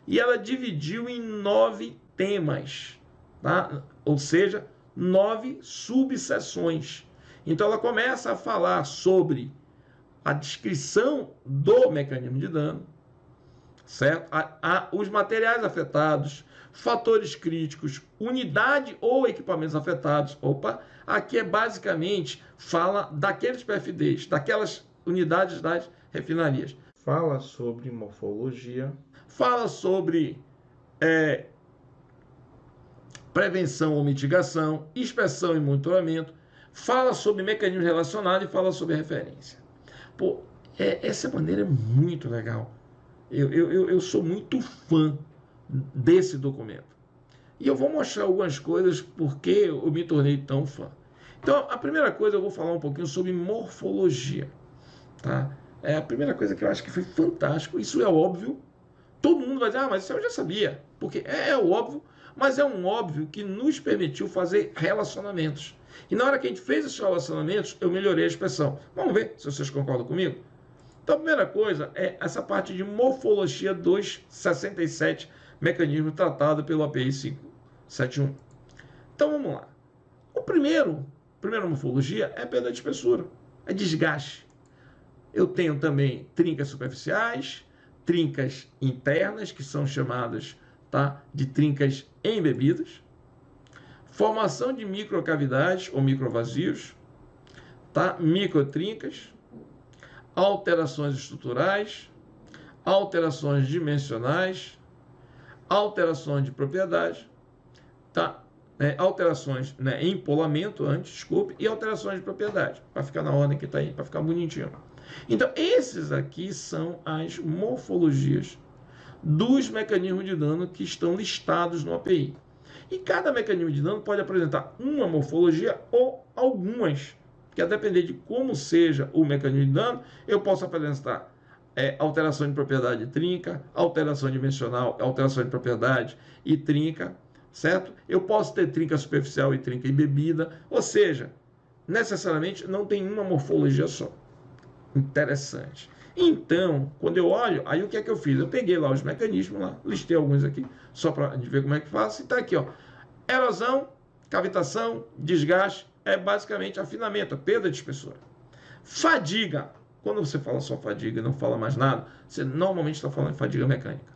e ela dividiu em 9 temas, tá? Ou seja, 9 subseções. Então, ela começa a falar sobre a descrição do mecanismo de dano, certo? Os materiais afetados, fatores críticos, unidade ou equipamentos afetados. Aqui é basicamente fala daqueles PFDs, daquelas unidades das refinarias. Fala sobre morfologia. Fala sobre prevenção ou mitigação, inspeção e monitoramento. Fala sobre mecanismos relacionados e fala sobre referência. Essa maneira é muito legal. Eu sou muito fã desse documento. E eu vou mostrar algumas coisas porque eu me tornei tão fã. Então, a primeira coisa, eu vou falar um pouquinho sobre morfologia. Tá? É a primeira coisa que eu acho que foi fantástico. Isso é óbvio. Todo mundo vai dizer, mas isso eu já sabia. Porque é óbvio, mas é um óbvio que nos permitiu fazer relacionamentos. E na hora que a gente fez esses relacionamentos, eu melhorei a expressão. Vamos ver se vocês concordam comigo? Então, a primeira coisa é essa parte de morfologia dos 67 mecanismos tratados pelo API 571. Então, vamos lá. A primeira morfologia é perda de espessura, é desgaste. Eu tenho também trincas superficiais, trincas internas, que são chamadas, tá, de trincas embebidas, formação de microcavidades ou microvazios, tá, microtrincas, alterações estruturais, alterações dimensionais, alterações de propriedade, tá, alterações, em polamento e alterações de propriedade, para ficar na ordem que está aí, para ficar bonitinho. Então, esses aqui são as morfologias dos mecanismos de dano que estão listados no API. E cada mecanismo de dano pode apresentar uma morfologia ou algumas, que a depender de como seja o mecanismo de dano, eu posso apresentar alteração de propriedade trinca, alteração dimensional, alteração de propriedade e trinca, certo? Eu posso ter trinca superficial e trinca embebida, ou seja, necessariamente não tem uma morfologia só. Interessante. Então, quando eu olho, aí o que é que eu fiz? Eu peguei lá os mecanismos, lá, listei alguns aqui, só para a gente ver como é que faz, e está aqui, ó. Erosão, cavitação, desgaste, é basicamente afinamento, perda de espessura. Fadiga. Quando você fala só fadiga e não fala mais nada, você normalmente está falando de fadiga mecânica.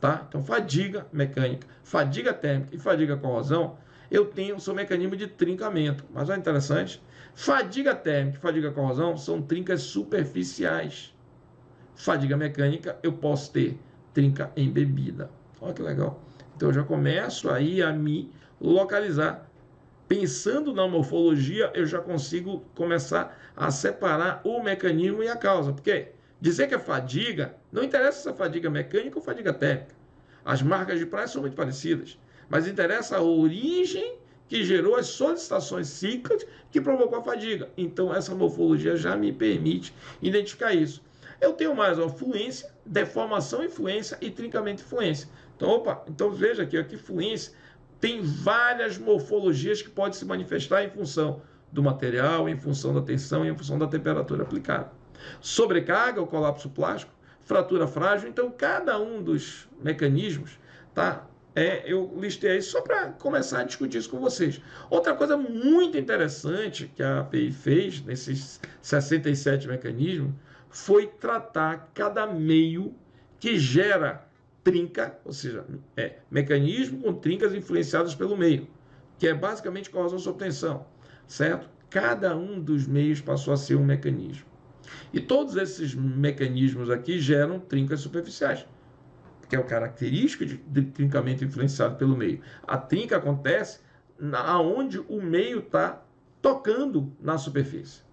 Tá? Então, fadiga mecânica, fadiga térmica e fadiga corrosão, eu tenho o seu mecanismo de trincamento. Mas olha interessante, fadiga térmica e fadiga corrosão são trincas superficiais. Fadiga mecânica, eu posso ter trinca embebida. Olha que legal. Então, eu já começo aí a me localizar. Pensando na morfologia, eu já consigo começar a separar o mecanismo e a causa. Porque dizer que é fadiga, não interessa se é fadiga mecânica ou fadiga térmica. As marcas de praia são muito parecidas. Mas interessa a origem que gerou as solicitações cíclicas que provocou a fadiga. Então, essa morfologia já me permite identificar isso. Eu tenho mais fluência, deformação e fluência e trincamento e fluência. Então veja aqui fluência tem várias morfologias que podem se manifestar em função do material, em função da tensão e em função da temperatura aplicada. Sobrecarga, o colapso plástico, fratura frágil. Então, cada um dos mecanismos, tá? Eu listei aí só para começar a discutir isso com vocês. Outra coisa muito interessante que a API fez nesses 67 mecanismos foi tratar cada meio que gera trinca, ou seja, mecanismo com trincas influenciadas pelo meio, que é basicamente corrosão sob tensão, certo? Cada um dos meios passou a ser um mecanismo. E todos esses mecanismos aqui geram trincas superficiais, que é o característico de trincamento influenciado pelo meio. A trinca acontece aonde o meio está tocando na superfície.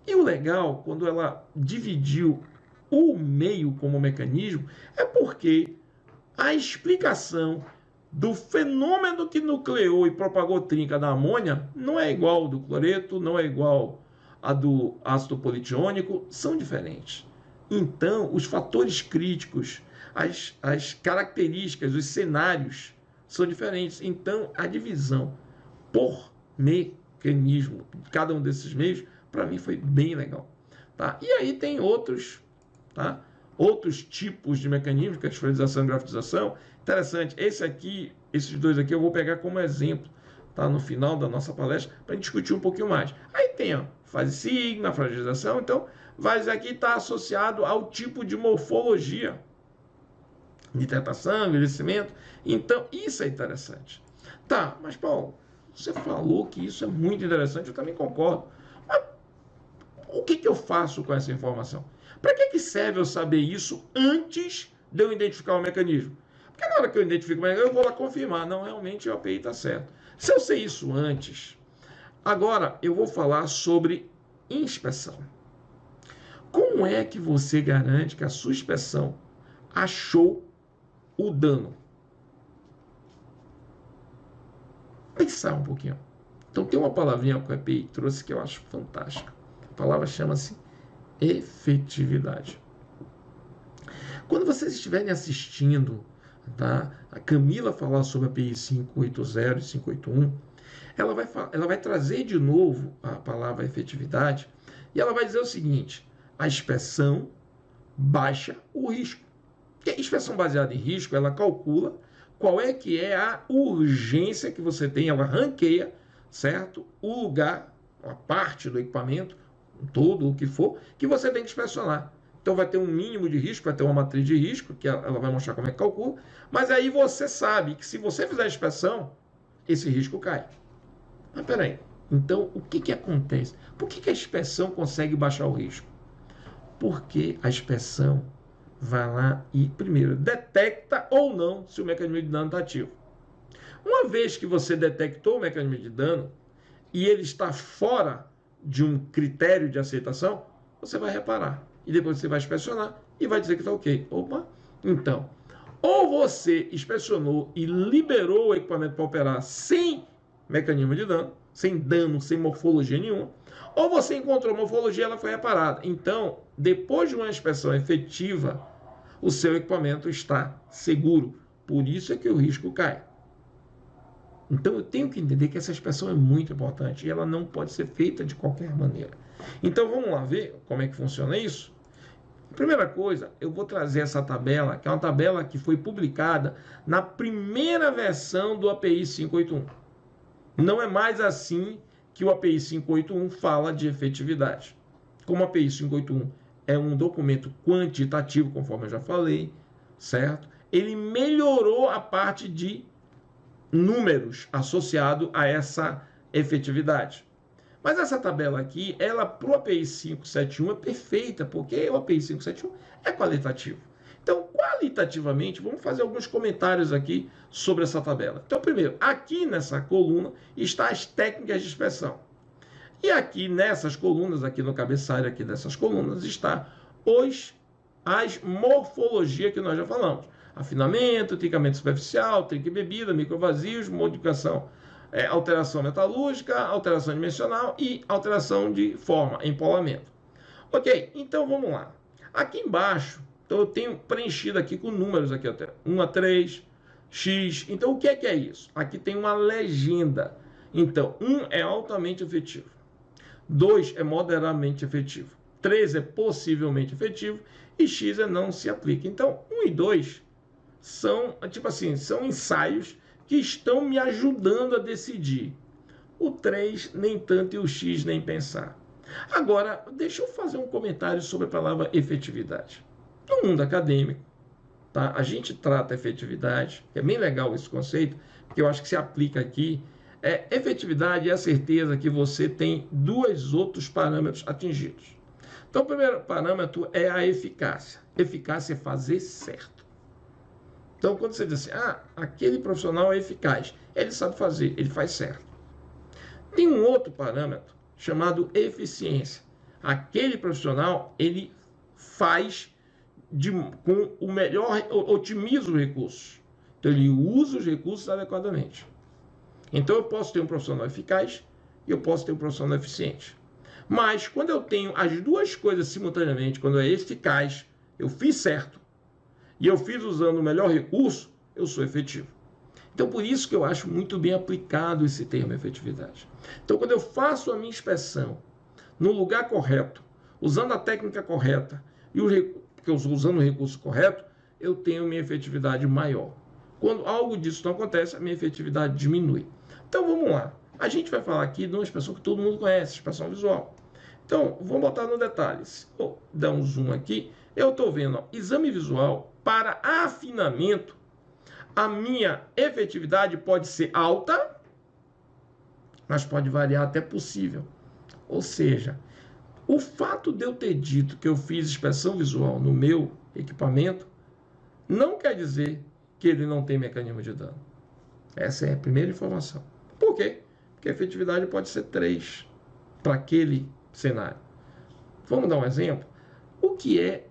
E o legal, quando ela dividiu o meio como mecanismo, é porque a explicação do fenômeno que nucleou e propagou trinca da amônia não é igual ao do cloreto, não é igual a do ácido politiônico, são diferentes. Então, os fatores críticos, as características, os cenários são diferentes. Então, a divisão por mecanismo de cada um desses meios, para mim, foi bem legal. Tá? E aí tem outros, tá? Outros tipos de mecanismos, que é a esferização e grafitização. Interessante, esses dois aqui eu vou pegar como exemplo, tá? No final da nossa palestra, para discutir um pouquinho mais. Aí tem fase sigma, fragilização. Então, fase aqui está associado ao tipo de morfologia, nitratação, envelhecimento. Então, isso é interessante. Tá, mas Paulo, você falou que isso é muito interessante, eu também concordo. Mas o que eu faço com essa informação? Para que serve eu saber isso antes de eu identificar o mecanismo? Porque na hora que eu identifico o mecanismo, eu vou lá confirmar. Não, realmente o API está certo. Se eu sei isso antes, agora eu vou falar sobre inspeção. Como é que você garante que a sua inspeção achou o dano? Pensar um pouquinho. Então tem uma palavrinha que o API trouxe que eu acho fantástica. A palavra chama-se efetividade. Quando vocês estiverem assistindo, tá, a Camila falar sobre a API 580 e 581, ela vai trazer de novo a palavra efetividade e ela vai dizer o seguinte: a inspeção baixa o risco. Porque a inspeção baseada em risco, ela calcula qual é que é a urgência que você tem, ela ranqueia, certo? O lugar, a parte do equipamento, todo o que for, que você tem que inspecionar. Então vai ter um mínimo de risco, vai ter uma matriz de risco, que ela vai mostrar como é que calcula, mas aí você sabe que se você fizer a inspeção, esse risco cai. Mas peraí, então o que acontece? Por que a inspeção consegue baixar o risco? Porque a inspeção vai lá e, primeiro, detecta ou não se o mecanismo de dano está ativo. Uma vez que você detectou o mecanismo de dano e ele está fora de um critério de aceitação, você vai reparar. E depois você vai inspecionar e vai dizer que está ok. Opa! Então, Ou você inspecionou e liberou o equipamento para operar sem mecanismo de dano, sem dano, sem morfologia nenhuma, ou você encontrou morfologia e ela foi reparada. Então, depois de uma inspeção efetiva, o seu equipamento está seguro. Por isso é que o risco cai. Então, eu tenho que entender que essa inspeção é muito importante e ela não pode ser feita de qualquer maneira. Então, vamos lá ver como é que funciona isso? Primeira coisa, eu vou trazer essa tabela, que é uma tabela que foi publicada na primeira versão do API 581. Não é mais assim que o API 581 fala de efetividade. Como o API 581 é um documento quantitativo, conforme eu já falei, certo? Ele melhorou a parte de números associado a essa efetividade. Mas essa tabela aqui, ela para o API 571 é perfeita, porque o API 571 é qualitativo. Então, qualitativamente, vamos fazer alguns comentários aqui sobre essa tabela. Então, primeiro, aqui nessa coluna está as técnicas de inspeção. E aqui nessas colunas, aqui no cabeçalho aqui dessas colunas, está as morfologias que nós já falamos. Afinamento, trincamento superficial, trinca e bebida, microvazios, modificação, alteração metalúrgica, alteração dimensional e alteração de forma, empolamento. Ok, então vamos lá. Aqui embaixo, então eu tenho preenchido aqui com números aqui até 1 a 3, X. Então o que é isso? Aqui tem uma legenda. Então 1 é altamente efetivo, 2 é moderadamente efetivo, 3 é possivelmente efetivo e X é não se aplica. Então 1 e 2 são, tipo assim, são ensaios que estão me ajudando a decidir. O 3 nem tanto e o X nem pensar. Agora, deixa eu fazer um comentário sobre a palavra efetividade. No mundo acadêmico, tá? A gente trata efetividade, é bem legal esse conceito, porque eu acho que se aplica aqui. Efetividade é a certeza que você tem dois outros parâmetros atingidos. Então, o primeiro parâmetro é a eficácia. Eficácia é fazer certo. Então, quando você diz assim, aquele profissional é eficaz, ele sabe fazer, ele faz certo. Tem um outro parâmetro chamado eficiência. Aquele profissional, ele faz com o melhor, otimiza os recursos. Então, ele usa os recursos adequadamente. Então, eu posso ter um profissional eficaz e eu posso ter um profissional eficiente. Mas, quando eu tenho as duas coisas simultaneamente, quando é eficaz, eu fiz certo, e eu fiz usando o melhor recurso, eu sou efetivo. Então, por isso que eu acho muito bem aplicado esse termo efetividade. Então, quando eu faço a minha inspeção no lugar correto, usando a técnica correta, e usando o recurso correto, eu tenho minha efetividade maior. Quando algo disso não acontece, a minha efetividade diminui. Então, vamos lá. A gente vai falar aqui de uma inspeção que todo mundo conhece, inspeção visual. Então, vamos botar no detalhes. Vou dar um zoom aqui. Eu estou vendo, exame visual para afinamento. A minha efetividade pode ser alta, mas pode variar até possível. Ou seja, o fato de eu ter dito que eu fiz inspeção visual no meu equipamento não quer dizer que ele não tem mecanismo de dano. Essa é a primeira informação. Por quê? Porque a efetividade pode ser 3 para aquele cenário. Vamos dar um exemplo? O que é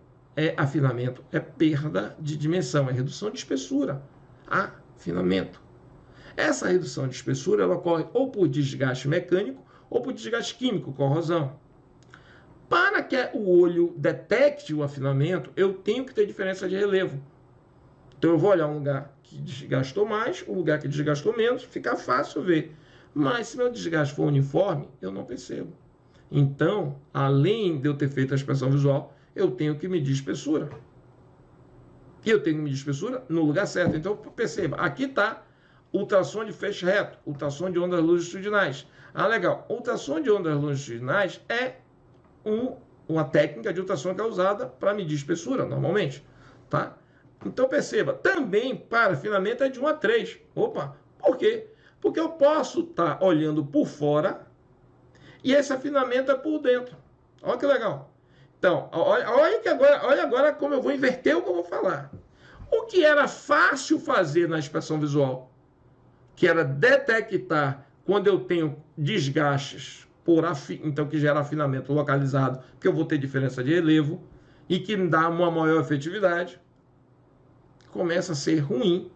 afinamento? É perda de dimensão, é redução de espessura. Afinamento. Essa redução de espessura ela ocorre ou por desgaste mecânico ou por desgaste químico, corrosão. Para que o olho detecte o afinamento, eu tenho que ter diferença de relevo. Então eu vou olhar um lugar que desgastou mais, um lugar que desgastou menos, fica fácil ver. Mas se meu desgaste for uniforme, eu não percebo. Então, além de eu ter feito a inspeção visual, eu tenho que medir espessura. E eu tenho que medir espessura no lugar certo. Então, perceba, aqui está ultrassom de feixe reto, ultrassom de ondas longitudinais. Legal. Ultrassom de ondas longitudinais é uma técnica de ultrassom que é usada para medir espessura, normalmente. Tá? Então, perceba, também para afinamento é de 1 a 3. Opa, por quê? Porque eu posso estar olhando por fora e esse afinamento é por dentro. Olha que legal. Então, olha agora como eu vou inverter o que eu vou falar. O que era fácil fazer na inspeção visual, que era detectar quando eu tenho desgastes, então que gera afinamento localizado, que eu vou ter diferença de relevo, e que me dá uma maior efetividade. começa a ser ruim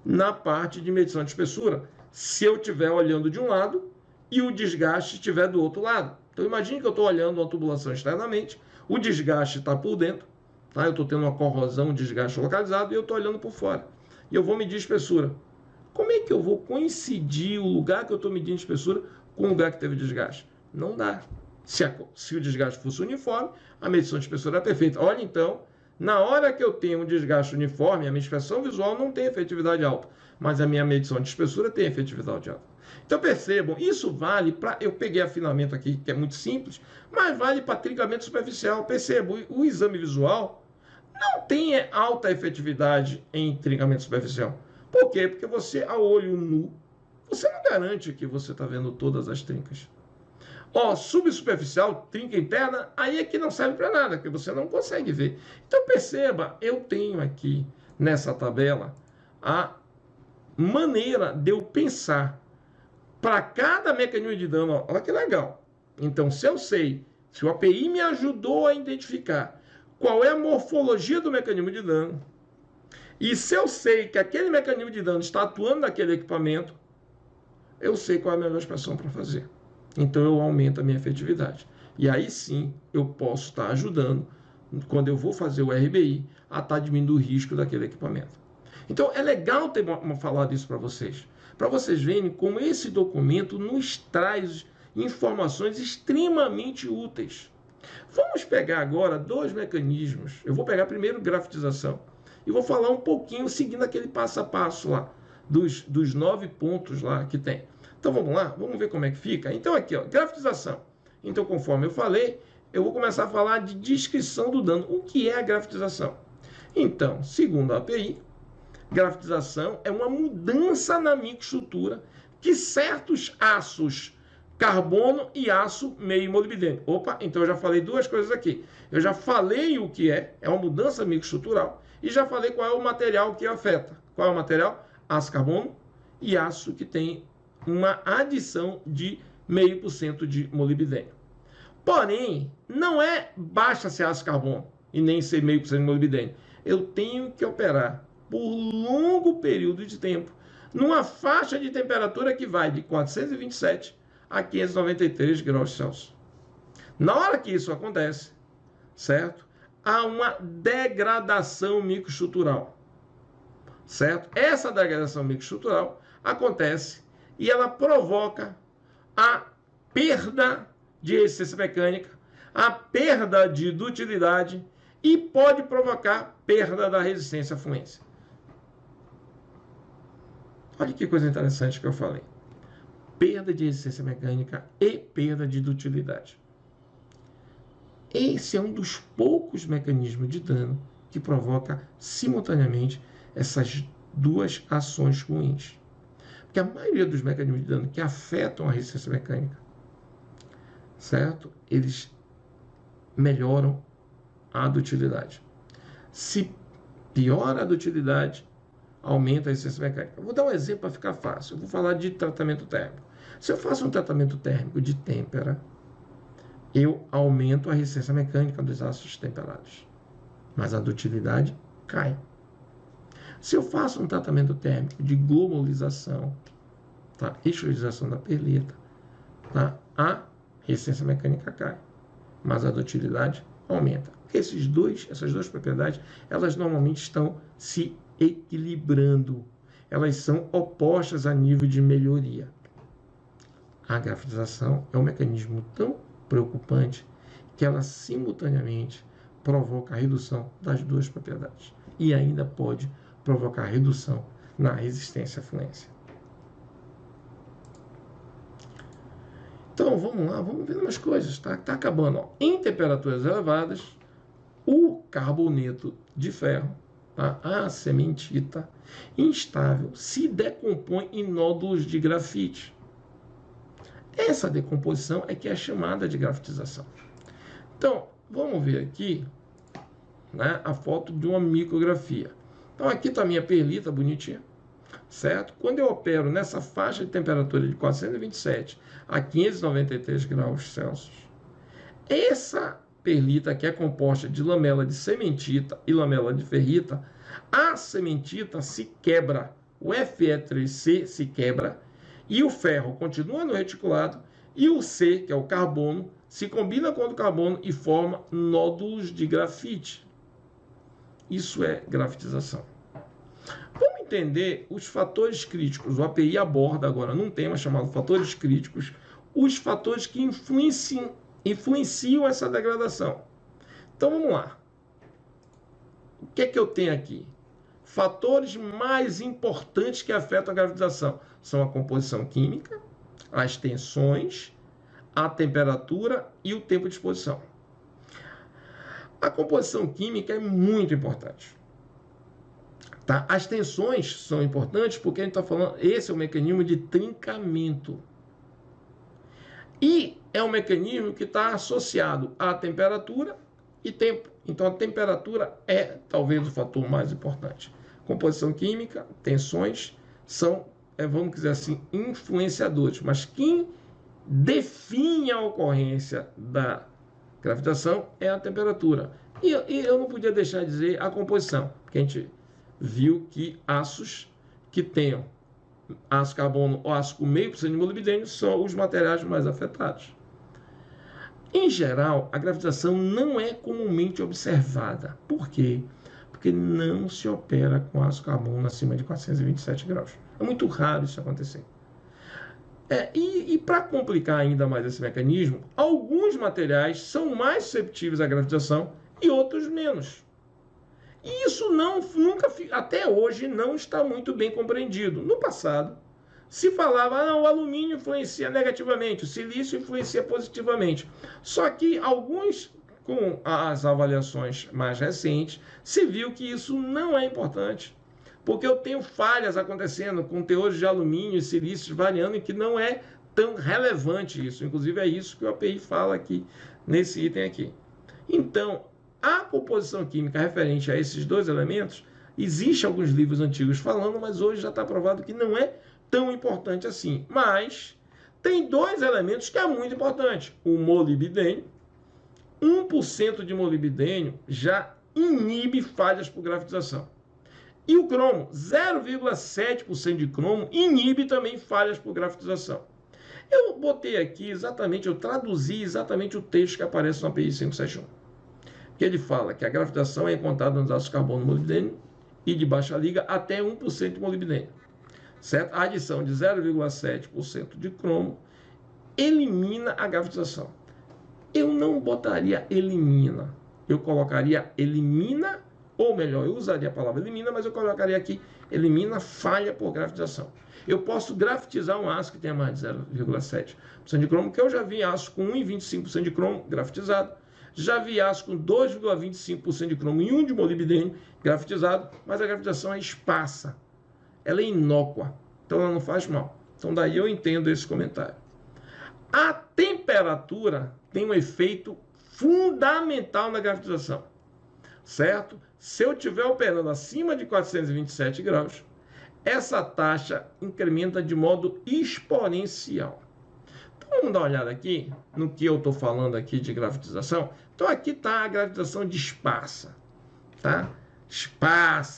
na parte de medição de espessura, se eu estiver olhando de um lado e o desgaste estiver do outro lado. Então imagine que eu estou olhando uma tubulação externamente, o desgaste está por dentro, tá? Eu estou tendo uma corrosão, um desgaste localizado, e eu estou olhando por fora. E eu vou medir espessura. Como é que eu vou coincidir o lugar que eu estou medindo espessura com o lugar que teve desgaste? Não dá. Se o desgaste fosse uniforme, a medição de espessura é perfeita. Olha, então, na hora que eu tenho um desgaste uniforme, a minha inspeção visual não tem efetividade alta, mas a minha medição de espessura tem efetividade alta. Então percebam, isso vale para... Eu peguei afinamento aqui, que é muito simples, mas vale para trincamento superficial. Percebam, o exame visual não tem alta efetividade em trincamento superficial. Por quê? Porque você, a olho nu, você não garante que você está vendo todas as trincas. Subsuperficial, trinca interna, aí é que não serve para nada, porque você não consegue ver. Então perceba, eu tenho aqui nessa tabela a maneira de eu pensar para cada mecanismo de dano. Olha que legal. Então, se eu sei, se o API me ajudou a identificar qual é a morfologia do mecanismo de dano, e se eu sei que aquele mecanismo de dano está atuando naquele equipamento, eu sei qual é a melhor inspeção para fazer. Então eu aumento a minha efetividade. E aí sim eu posso estar ajudando, quando eu vou fazer o RBI, a estar diminuindo o risco daquele equipamento. Então é legal ter falado isso para vocês verem como esse documento nos traz informações extremamente úteis. Vamos pegar agora dois mecanismos. Eu vou pegar primeiro grafitização e vou falar um pouquinho seguindo aquele passo a passo lá, dos 9 pontos lá que tem. Então vamos lá, vamos ver como é que fica. Então aqui, grafitização. Então, conforme eu falei, eu vou começar a falar de descrição do dano. O que é a grafitização? Então, segundo a API, grafitização é uma mudança na microestrutura que certos aços carbono e aço meio molibdênio. Opa, então eu já falei duas coisas aqui. Eu já falei o que é uma mudança microestrutural, e já falei qual é o material que afeta. Qual é o material? Aço carbono e aço que tem uma adição de 0,5% de molibdênio. Porém, não é baixa-se aço carbono e nem ser 0,5% de molibdênio. Eu tenho que operar por longo período de tempo numa faixa de temperatura que vai de 427 a 593 graus Celsius. Na hora que isso acontece, certo? Há uma degradação microestrutural, certo? Essa degradação microestrutural acontece e ela provoca a perda de resistência mecânica, a perda de dutilidade e pode provocar perda da resistência à fluência. Olha que coisa interessante que eu falei. Perda de resistência mecânica e perda de dutilidade. Esse é um dos poucos mecanismos de dano que provoca simultaneamente essas duas ações ruins. Porque a maioria dos mecanismos de dano que afetam a resistência mecânica, certo? Eles melhoram a dutilidade. Se piora a dutilidade, aumenta a resistência mecânica. Eu vou dar um exemplo para ficar fácil. Eu vou falar de tratamento térmico. Se eu faço um tratamento térmico de têmpera, eu aumento a resistência mecânica dos aços temperados, mas a dutilidade cai. Se eu faço um tratamento térmico de globalização, tá? Extrudização da perlita, tá? A resistência mecânica cai, mas a dutilidade aumenta. Essas duas propriedades, elas normalmente estão se equilibrando. Elas são opostas a nível de melhoria. A grafitização é um mecanismo tão preocupante que ela simultaneamente provoca a redução das duas propriedades e ainda pode provocar redução na resistência à fluência. Então vamos lá, vamos ver umas coisas, tá acabando. Ó. Em temperaturas elevadas, o carboneto de ferro, tá? A cementita instável, se decompõe em nódulos de grafite. Essa decomposição é que é chamada de grafitização. Então, vamos ver aqui, né, a foto de uma micrografia. Então, aqui está a minha perlita bonitinha, certo? Quando eu opero nessa faixa de temperatura de 427 a 593 graus Celsius, essa perlita, que é composta de lamela de cementita e lamela de ferrita, a cementita se quebra, o Fe3C se quebra, e o ferro continua no reticulado, e o C, que é o carbono, se combina com o carbono e forma nódulos de grafite. Isso é grafitização. Vamos entender os fatores críticos. O API aborda agora num tema chamado fatores críticos, os fatores que influenciam essa degradação. Então vamos lá. O que é que eu tenho aqui? Fatores mais importantes que afetam a grafitização são a composição química, as tensões, a temperatura e o tempo de exposição. A composição química é muito importante. Tá? As tensões são importantes porque a gente está falando, esse é o mecanismo de trincamento. E é um mecanismo que está associado à temperatura e tempo. Então a temperatura é talvez o fator mais importante. Composição química, tensões são, vamos dizer assim, influenciadores. Mas quem define a ocorrência da gravitação é a temperatura. E eu não podia deixar de dizer a composição, porque a gente viu que aços que tenham aço carbono ou aço com 0,5% de molibdênio são os materiais mais afetados. Em geral, a gravitação não é comumente observada. Por quê? Porque não se opera com aço carbono acima de 427 graus. É muito raro isso acontecer. E para complicar ainda mais esse mecanismo, alguns materiais são mais susceptíveis à gravitação e outros menos. E isso nunca, até hoje, não está muito bem compreendido. No passado, se falava, o alumínio influencia negativamente, o silício influencia positivamente. Só que alguns, com as avaliações mais recentes, se viu que isso não é importante. Porque eu tenho falhas acontecendo com teores de alumínio e silício variando e que não é tão relevante isso. Inclusive é isso que o API fala aqui, nesse item aqui. Então, a composição química referente a esses dois elementos, existe alguns livros antigos falando, mas hoje já está provado que não é tão importante assim. Mas tem dois elementos que é muito importante. O molibdênio, 1% de molibdênio já inibe falhas por grafitização. E o cromo, 0,7% de cromo, inibe também falhas por grafitização. Eu botei aqui exatamente, eu traduzi exatamente o texto que aparece no API 571. Que ele fala que a gravitação é encontrada nos ácidos carbono molibdênio e de baixa liga até 1% de molibdênio. Certo? A adição de 0,7% de cromo elimina a gravitização. Eu não botaria elimina, eu colocaria elimina, ou melhor, eu usaria a palavra elimina, mas eu colocaria aqui elimina falha por grafitização. Eu posso grafitizar um aço que tenha mais de 0,7% de cromo, que eu já vi aço com 1,25% de cromo grafitizado, já vi aço com 2,25% de cromo e 1 de molibdênio grafitizado, mas a gravitação é esparsa, ela é inócua, então ela não faz mal. Então daí eu entendo esse comentário. A temperatura tem um efeito fundamental na gravitização, certo? Se eu estiver operando acima de 427 graus, essa taxa incrementa de modo exponencial. Então vamos dar uma olhada aqui no que eu estou falando aqui de gravitização. Então aqui está a gravitação dispersa, tá?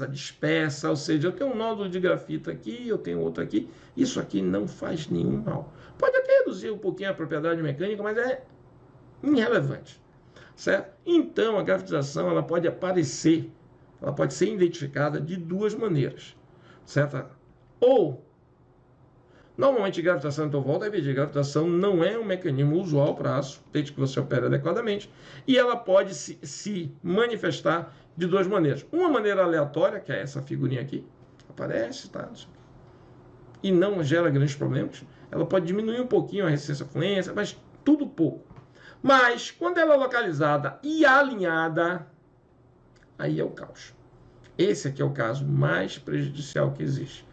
Dispersa, ou seja, eu tenho um nódulo de grafito aqui, eu tenho outro aqui. Isso aqui não faz nenhum mal. Pode até reduzir um pouquinho a propriedade mecânica, mas é irrelevante, certo? Então a gravitização ela pode aparecer, ela pode ser identificada de duas maneiras, certo? Ou normalmente gravitação, então volta a repetir, gravitação não é um mecanismo usual para aço, desde que você opere adequadamente, e ela pode se manifestar de duas maneiras. Uma maneira aleatória, que é essa figurinha aqui, aparece, tá? E não gera grandes problemas. Ela pode diminuir um pouquinho a resistência à fluência, mas tudo pouco. Mas quando ela é localizada e alinhada, aí é o caos. Esse aqui é o caso mais prejudicial que existe.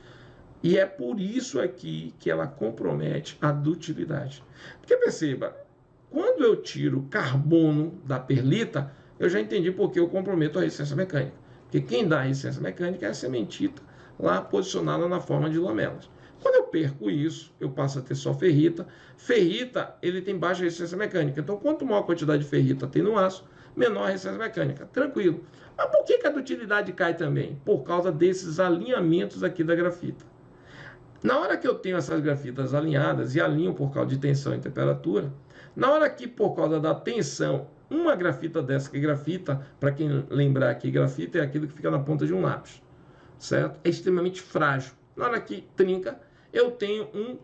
E é por isso aqui que ela compromete a dutilidade. Porque perceba, quando eu tiro carbono da perlita, eu já entendi por que eu comprometo a resistência mecânica. Porque quem dá a resistência mecânica é a cementita lá posicionada na forma de lamelas. Quando eu perco isso, eu passo a ter só ferrita. Ferrita, ele tem baixa resistência mecânica. Então, quanto maior a quantidade de ferrita tem no aço, menor a resistência mecânica. Tranquilo. Mas por que a dutilidade cai também? Por causa desses alinhamentos aqui da grafita. Na hora que eu tenho essas grafitas alinhadas e alinho por causa de tensão e temperatura, na hora que por causa da tensão, uma grafita dessa, que grafita, para quem lembrar que grafita é aquilo que fica na ponta de um lápis, certo? É extremamente frágil. Na hora que trinca, eu tenho um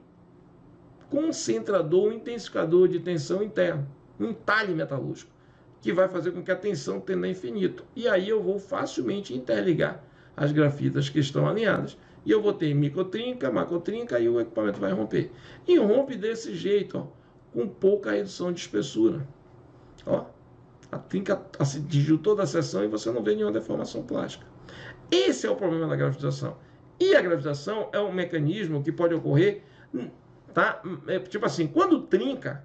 concentrador, um intensificador de tensão interno, um entalhe metalúrgico, que vai fazer com que a tensão tenda a infinito. E aí eu vou facilmente interligar as grafitas que estão alinhadas. E eu vou ter microtrinca, macrotrinca e o equipamento vai romper. E rompe desse jeito, ó, com pouca redução de espessura. Ó, a trinca atingiu toda a seção e você não vê nenhuma deformação plástica. Esse é o problema da grafitização. E a grafitização é um mecanismo que pode ocorrer, tá? Tipo assim, quando trinca,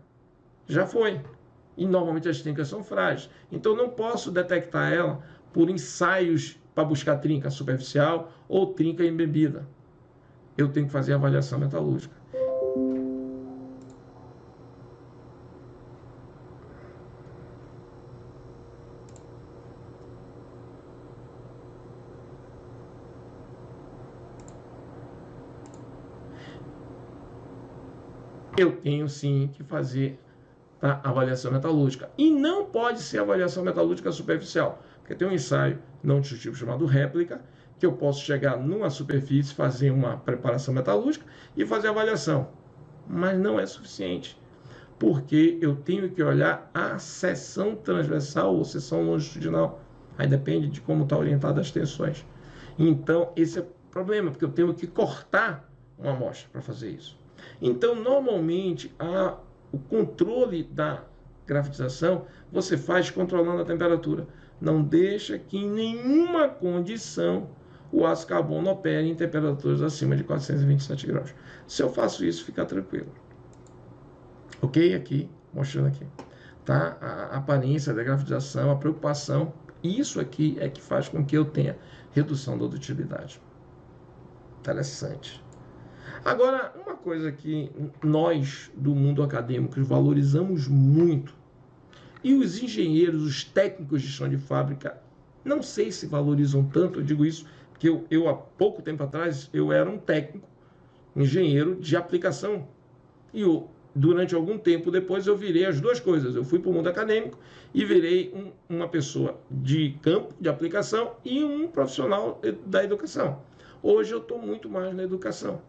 já foi. E normalmente as trincas são frágeis. Então eu não posso detectar ela por ensaios para buscar trinca superficial ou trinca embebida. Eu tenho que fazer a avaliação metalúrgica. Eu tenho sim que fazer a avaliação metalúrgica. E não pode ser avaliação metalúrgica superficial, porque tem um ensaio não destrutivo chamado réplica, que eu posso chegar numa superfície, fazer uma preparação metalúrgica e fazer a avaliação. Mas não é suficiente, porque eu tenho que olhar a seção transversal ou seção longitudinal. Aí depende de como está orientada as tensões. Então, esse é o problema, porque eu tenho que cortar uma amostra para fazer isso. Então, normalmente, o controle da grafitização você faz controlando a temperatura. Não deixa que em nenhuma condição o aço carbono opere em temperaturas acima de 427 graus. Se eu faço isso, fica tranquilo. Ok? Aqui, mostrando aqui. Tá? A aparência da grafitização, a preocupação, isso aqui é que faz com que eu tenha redução da dutilidade. Interessante. Agora, uma coisa que nós, do mundo acadêmico, valorizamos muito, e os engenheiros, os técnicos de chão de fábrica, não sei se valorizam tanto, eu digo isso porque eu há pouco tempo atrás, eu era um técnico, engenheiro de aplicação, e durante algum tempo depois eu virei as duas coisas, eu fui para o mundo acadêmico e virei uma pessoa de campo, de aplicação, e um profissional da educação. Hoje eu estou muito mais na educação.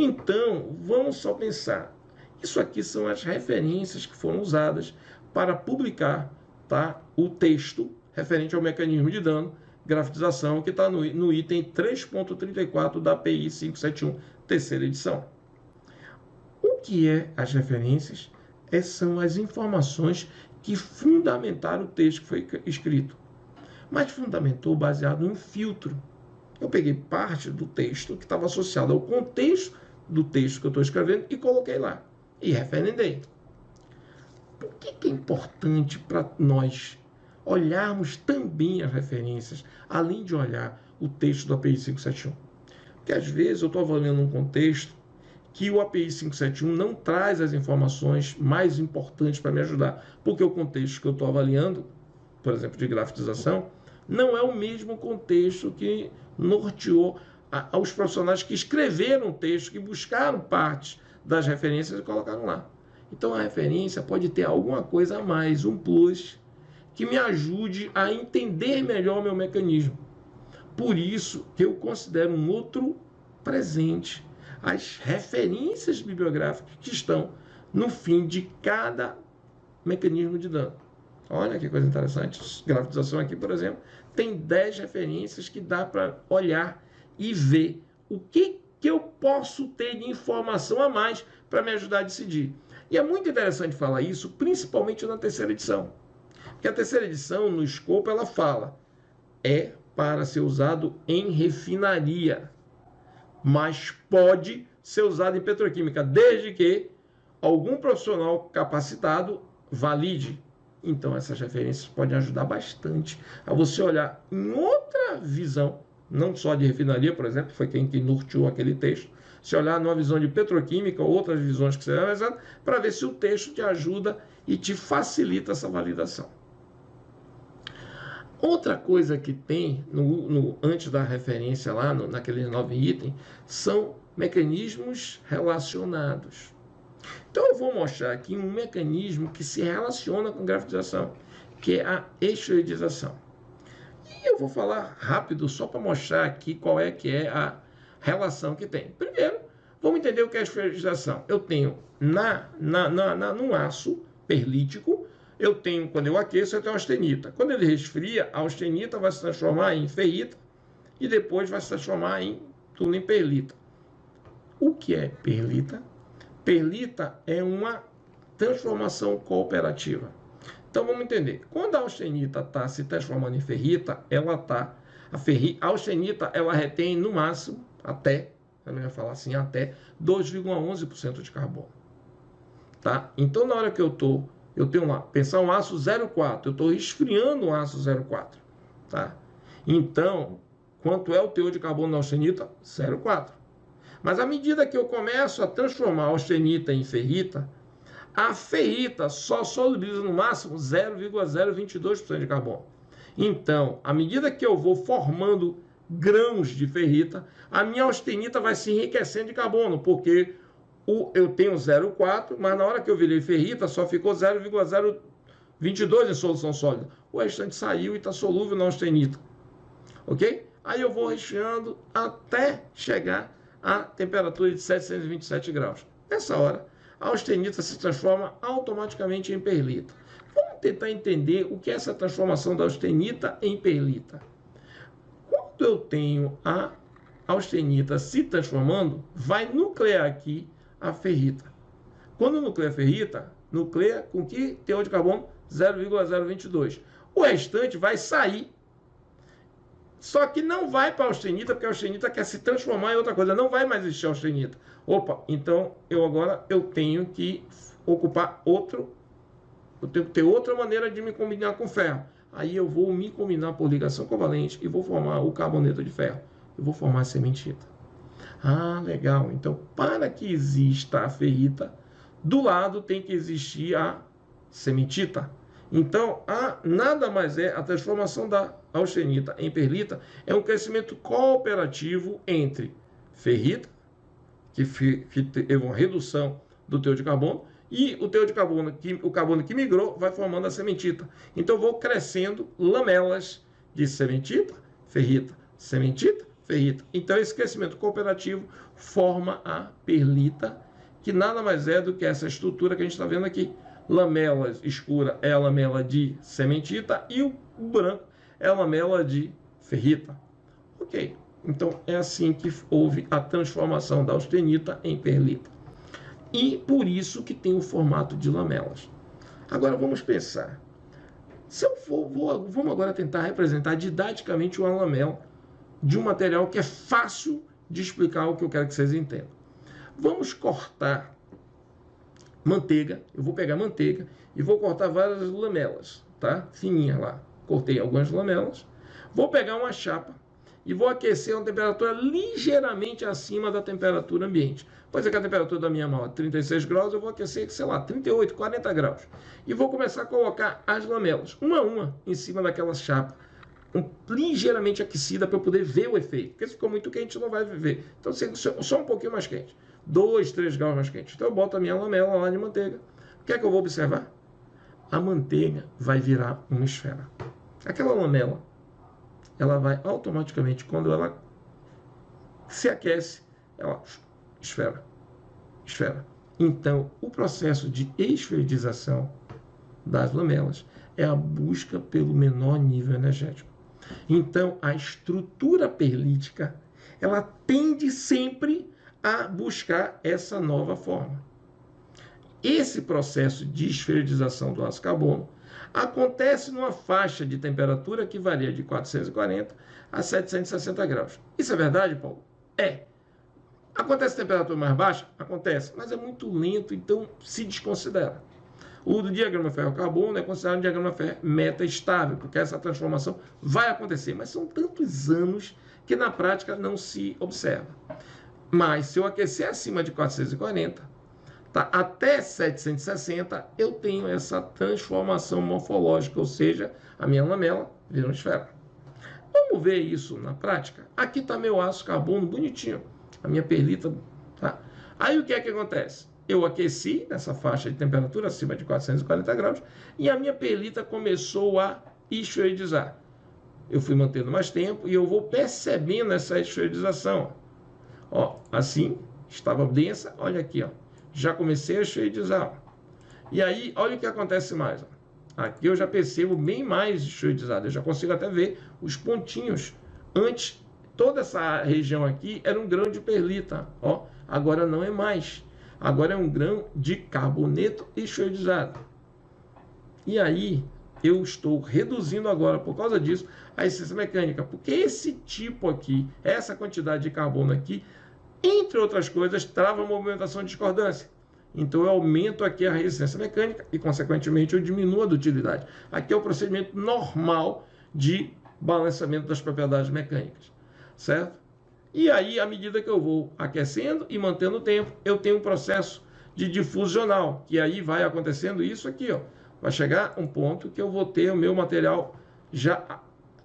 Então, vamos só pensar. Isso aqui são as referências que foram usadas para publicar, tá, o texto referente ao mecanismo de dano, grafitização, que está no item 3.34 da API 571, terceira edição. O que é as referências? São as informações que fundamentaram o texto que foi escrito. Mas fundamentou baseado em um filtro. Eu peguei parte do texto que estava associado ao contexto do texto que eu estou escrevendo e coloquei lá. E referendei. Por que é importante para nós olharmos também as referências, além de olhar o texto do API 571? Porque às vezes eu estou avaliando um contexto que o API 571 não traz as informações mais importantes para me ajudar, porque o contexto que eu estou avaliando, por exemplo, de grafitização, não é o mesmo contexto que norteou aos profissionais que escreveram o texto, que buscaram partes das referências e colocaram lá. Então a referência pode ter alguma coisa a mais, um plus, que me ajude a entender melhor o meu mecanismo. Por isso que eu considero um outro presente as referências bibliográficas que estão no fim de cada mecanismo de dano. Olha que coisa interessante. Grafitização aqui, por exemplo, tem 10 referências que dá para olhar e ver o que eu posso ter de informação a mais para me ajudar a decidir. E é muito interessante falar isso, principalmente na terceira edição. Porque a terceira edição, no escopo, ela fala é para ser usado em refinaria, mas pode ser usado em petroquímica, desde que algum profissional capacitado valide. Então essas referências podem ajudar bastante a você olhar em outra visão não só de refinaria, por exemplo, foi quem que norteou aquele texto. Se olhar numa visão de petroquímica ou outras visões que serão analisadas, para ver se o texto te ajuda e te facilita essa validação. Outra coisa que tem antes da referência lá, naqueles 9 itens, são mecanismos relacionados. Então eu vou mostrar aqui um mecanismo que se relaciona com grafitização, que é a esferidização. E eu vou falar rápido só para mostrar aqui qual é que é a relação que tem. Primeiro, vamos entender o que é a esferidização. Eu tenho num aço perlítico, eu tenho, quando eu aqueço, eu tenho austenita. Quando ele resfria, a austenita vai se transformar em ferrita e depois vai se transformar em perlita. O que é perlita? Perlita é uma transformação cooperativa. Então vamos entender. Quando a austenita está se transformando em ferrita, a austenita ela retém no máximo até 2,11% de carbono. Tá? Então na hora que eu tenho lá, pensar um aço 0,4, eu estou resfriando um aço 0,4. Tá? Então, quanto é o teor de carbono na austenita? 0,4. Mas à medida que eu começo a transformar a austenita em ferrita, a ferrita só solubiliza no máximo 0,022% de carbono. Então, à medida que eu vou formando grãos de ferrita, a minha austenita vai se enriquecendo de carbono, porque eu tenho 0,4, mas na hora que eu virei ferrita só ficou 0,022 em solução sólida. O restante saiu e está solúvel na austenita. Ok? Aí eu vou recheando até chegar à temperatura de 727 graus. Nessa hora, a austenita se transforma automaticamente em perlita. Vamos tentar entender o que é essa transformação da austenita em perlita. Quando eu tenho a austenita se transformando, vai nuclear aqui a ferrita. Quando nucleia a ferrita, nucleia com que teor de carbono? 0,022. O restante vai sair. Só que não vai para a austenita, porque a austenita quer se transformar em outra coisa. Não vai mais existir a austenita. Opa, então eu tenho que ocupar outro. Eu tenho que ter outra maneira de me combinar com ferro. Aí eu vou me combinar por ligação covalente e vou formar o carboneto de ferro. Eu vou formar a cementita. Ah, legal. Então, para que exista a ferrita, do lado tem que existir a cementita. Então, nada mais é a transformação da austenita em perlita, é um crescimento cooperativo entre ferrita, que teve uma redução do teor de carbono, e o teor de carbono, o carbono que migrou, vai formando a cementita. Então, eu vou crescendo lamelas de cementita, ferrita, cementita, ferrita. Então, esse crescimento cooperativo forma a perlita, que nada mais é do que essa estrutura que a gente está vendo aqui. Lamela escura é a lamela de cementita e o branco é a lamela de ferrita. Ok, então é assim que houve a transformação da austenita em perlita. E por isso que tem o formato de lamelas. Agora vamos pensar. Vamos agora tentar representar didaticamente uma lamela de um material que é fácil de explicar o que eu quero que vocês entendam. Vamos cortar manteiga, eu vou pegar manteiga e vou cortar várias lamelas, tá? Fininhas lá. Cortei algumas lamelas. Vou pegar uma chapa e vou aquecer a uma temperatura ligeiramente acima da temperatura ambiente. Pode ser que a temperatura da minha mão é 36 graus, eu vou aquecer, sei lá, 38, 40 graus. E vou começar a colocar as lamelas, uma a uma, em cima daquela chapa, ligeiramente aquecida para eu poder ver o efeito. Porque se ficou muito quente, não vai ver. Então, só um pouquinho mais quente. 2, 3 graus mais quente. Então eu boto a minha lamela lá de manteiga. O que é que eu vou observar? A manteiga vai virar uma esfera. Aquela lamela, ela vai automaticamente, quando ela se aquece, ela esfera. Então, o processo de esferidização das lamelas é a busca pelo menor nível energético. Então, a estrutura perlítica, ela tende sempre a buscar essa nova forma. Esse processo de esferidização do ácido carbono acontece numa faixa de temperatura que varia de 440 a 760 graus. Isso é verdade, Paulo? É. Acontece temperatura mais baixa? Acontece, mas é muito lento, então se desconsidera. O diagrama ferro-carbono é considerado um diagrama meta-estável, porque essa transformação vai acontecer, mas são tantos anos que na prática não se observa. Mas se eu aquecer acima de 440, tá, até 760, eu tenho essa transformação morfológica, ou seja, a minha lamela vira uma esfera. Vamos ver isso na prática? Aqui está meu aço carbono bonitinho, a minha perlita. Tá? Aí o que é que acontece? Eu aqueci nessa faixa de temperatura acima de 440 graus e a minha perlita começou a esferoidizar. Eu fui mantendo mais tempo e eu vou percebendo essa esferoidização. Ó, assim, estava densa, olha aqui, ó, já comecei a esferoidizar. E aí, olha o que acontece mais. Ó. Aqui eu já percebo bem mais esferoidizado, eu já consigo até ver os pontinhos. Antes, toda essa região aqui era um grão de perlita, ó, agora não é mais. Agora é um grão de carboneto esferoidizado. E aí, eu estou reduzindo agora, por causa disso, a resistência mecânica. Porque esse tipo aqui, essa quantidade de carbono aqui, entre outras coisas, trava a movimentação de discordância. Então, eu aumento aqui a resistência mecânica e, consequentemente, eu diminuo a dutilidade. Aqui é o procedimento normal de balanceamento das propriedades mecânicas. Certo? E aí, à medida que eu vou aquecendo e mantendo o tempo, eu tenho um processo de difusional, que aí vai acontecendo isso aqui, ó. Vai chegar um ponto que eu vou ter o meu material já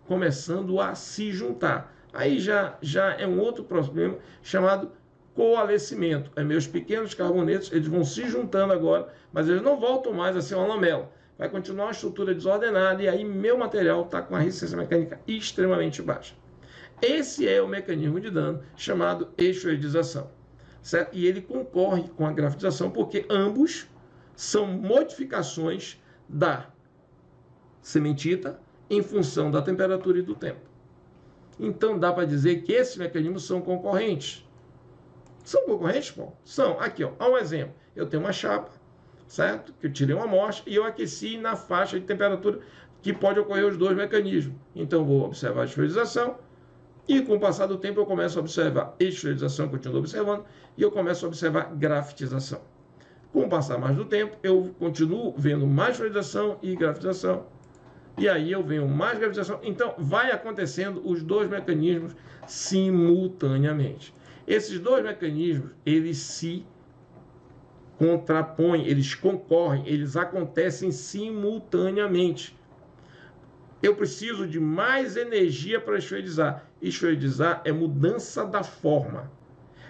começando a se juntar. Aí já é um outro problema chamado coalescimento. É meus pequenos carbonetos, eles vão se juntando agora, mas eles não voltam mais a ser uma lamela. Vai continuar uma estrutura desordenada e aí meu material está com a resistência mecânica extremamente baixa. Esse é o mecanismo de dano chamado esferoidização, certo? E ele concorre com a grafitização porque ambos são modificações da cementita em função da temperatura e do tempo. Então dá para dizer que esses mecanismos são concorrentes. São concorrentes, Paulo? São. Aqui, ó, um exemplo. Eu tenho uma chapa, certo? Que eu tirei uma amostra e eu aqueci na faixa de temperatura que pode ocorrer os dois mecanismos. Então vou observar a esferoidização. E com o passar do tempo eu começo a observar esferoidização, continuo observando, e eu começo a observar grafitização. Com o passar mais do tempo, eu continuo vendo mais esferoidização e grafitização. E aí eu venho mais grafitização. Então vai acontecendo os dois mecanismos simultaneamente. Esses dois mecanismos, eles se contrapõem, eles concorrem, eles acontecem simultaneamente. Eu preciso de mais energia para esferoidizar. Esferoidizar é mudança da forma.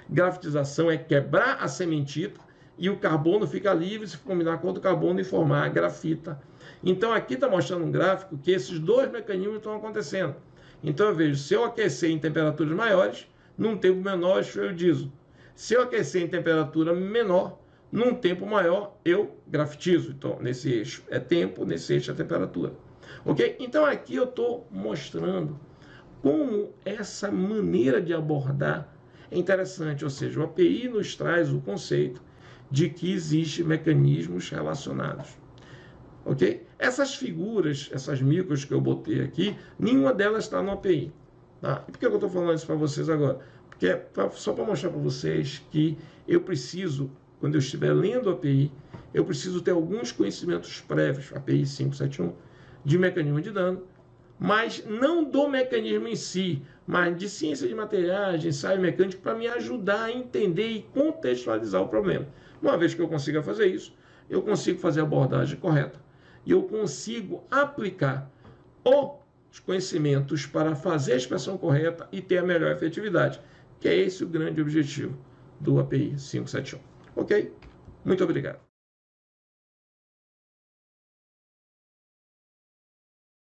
Grafitização é quebrar a cementita e o carbono fica livre se combinar com outro carbono e formar a grafita. Então aqui está mostrando um gráfico que esses dois mecanismos estão acontecendo. Então eu vejo, se eu aquecer em temperaturas maiores, num tempo menor eu esferoidizo. Se eu aquecer em temperatura menor, num tempo maior eu grafitizo. Então nesse eixo é tempo, nesse eixo é temperatura. Ok? Então aqui eu estou mostrando como essa maneira de abordar é interessante, ou seja, o API nos traz o conceito de que existem mecanismos relacionados. Ok? Essas figuras, essas micros que eu botei aqui, nenhuma delas está no API. Tá? E por que eu estou falando isso para vocês agora? Porque é só para mostrar para vocês que eu preciso, quando eu estiver lendo a API, eu preciso ter alguns conhecimentos prévios, API 571, de mecanismo de dano, mas não do mecanismo em si, mas de ciência de materiais, de ensaio mecânico, para me ajudar a entender e contextualizar o problema. Uma vez que eu consiga fazer isso, eu consigo fazer a abordagem correta e eu consigo aplicar os conhecimentos para fazer a inspeção correta e ter a melhor efetividade, que é esse o grande objetivo do API 571. Ok? Muito obrigado.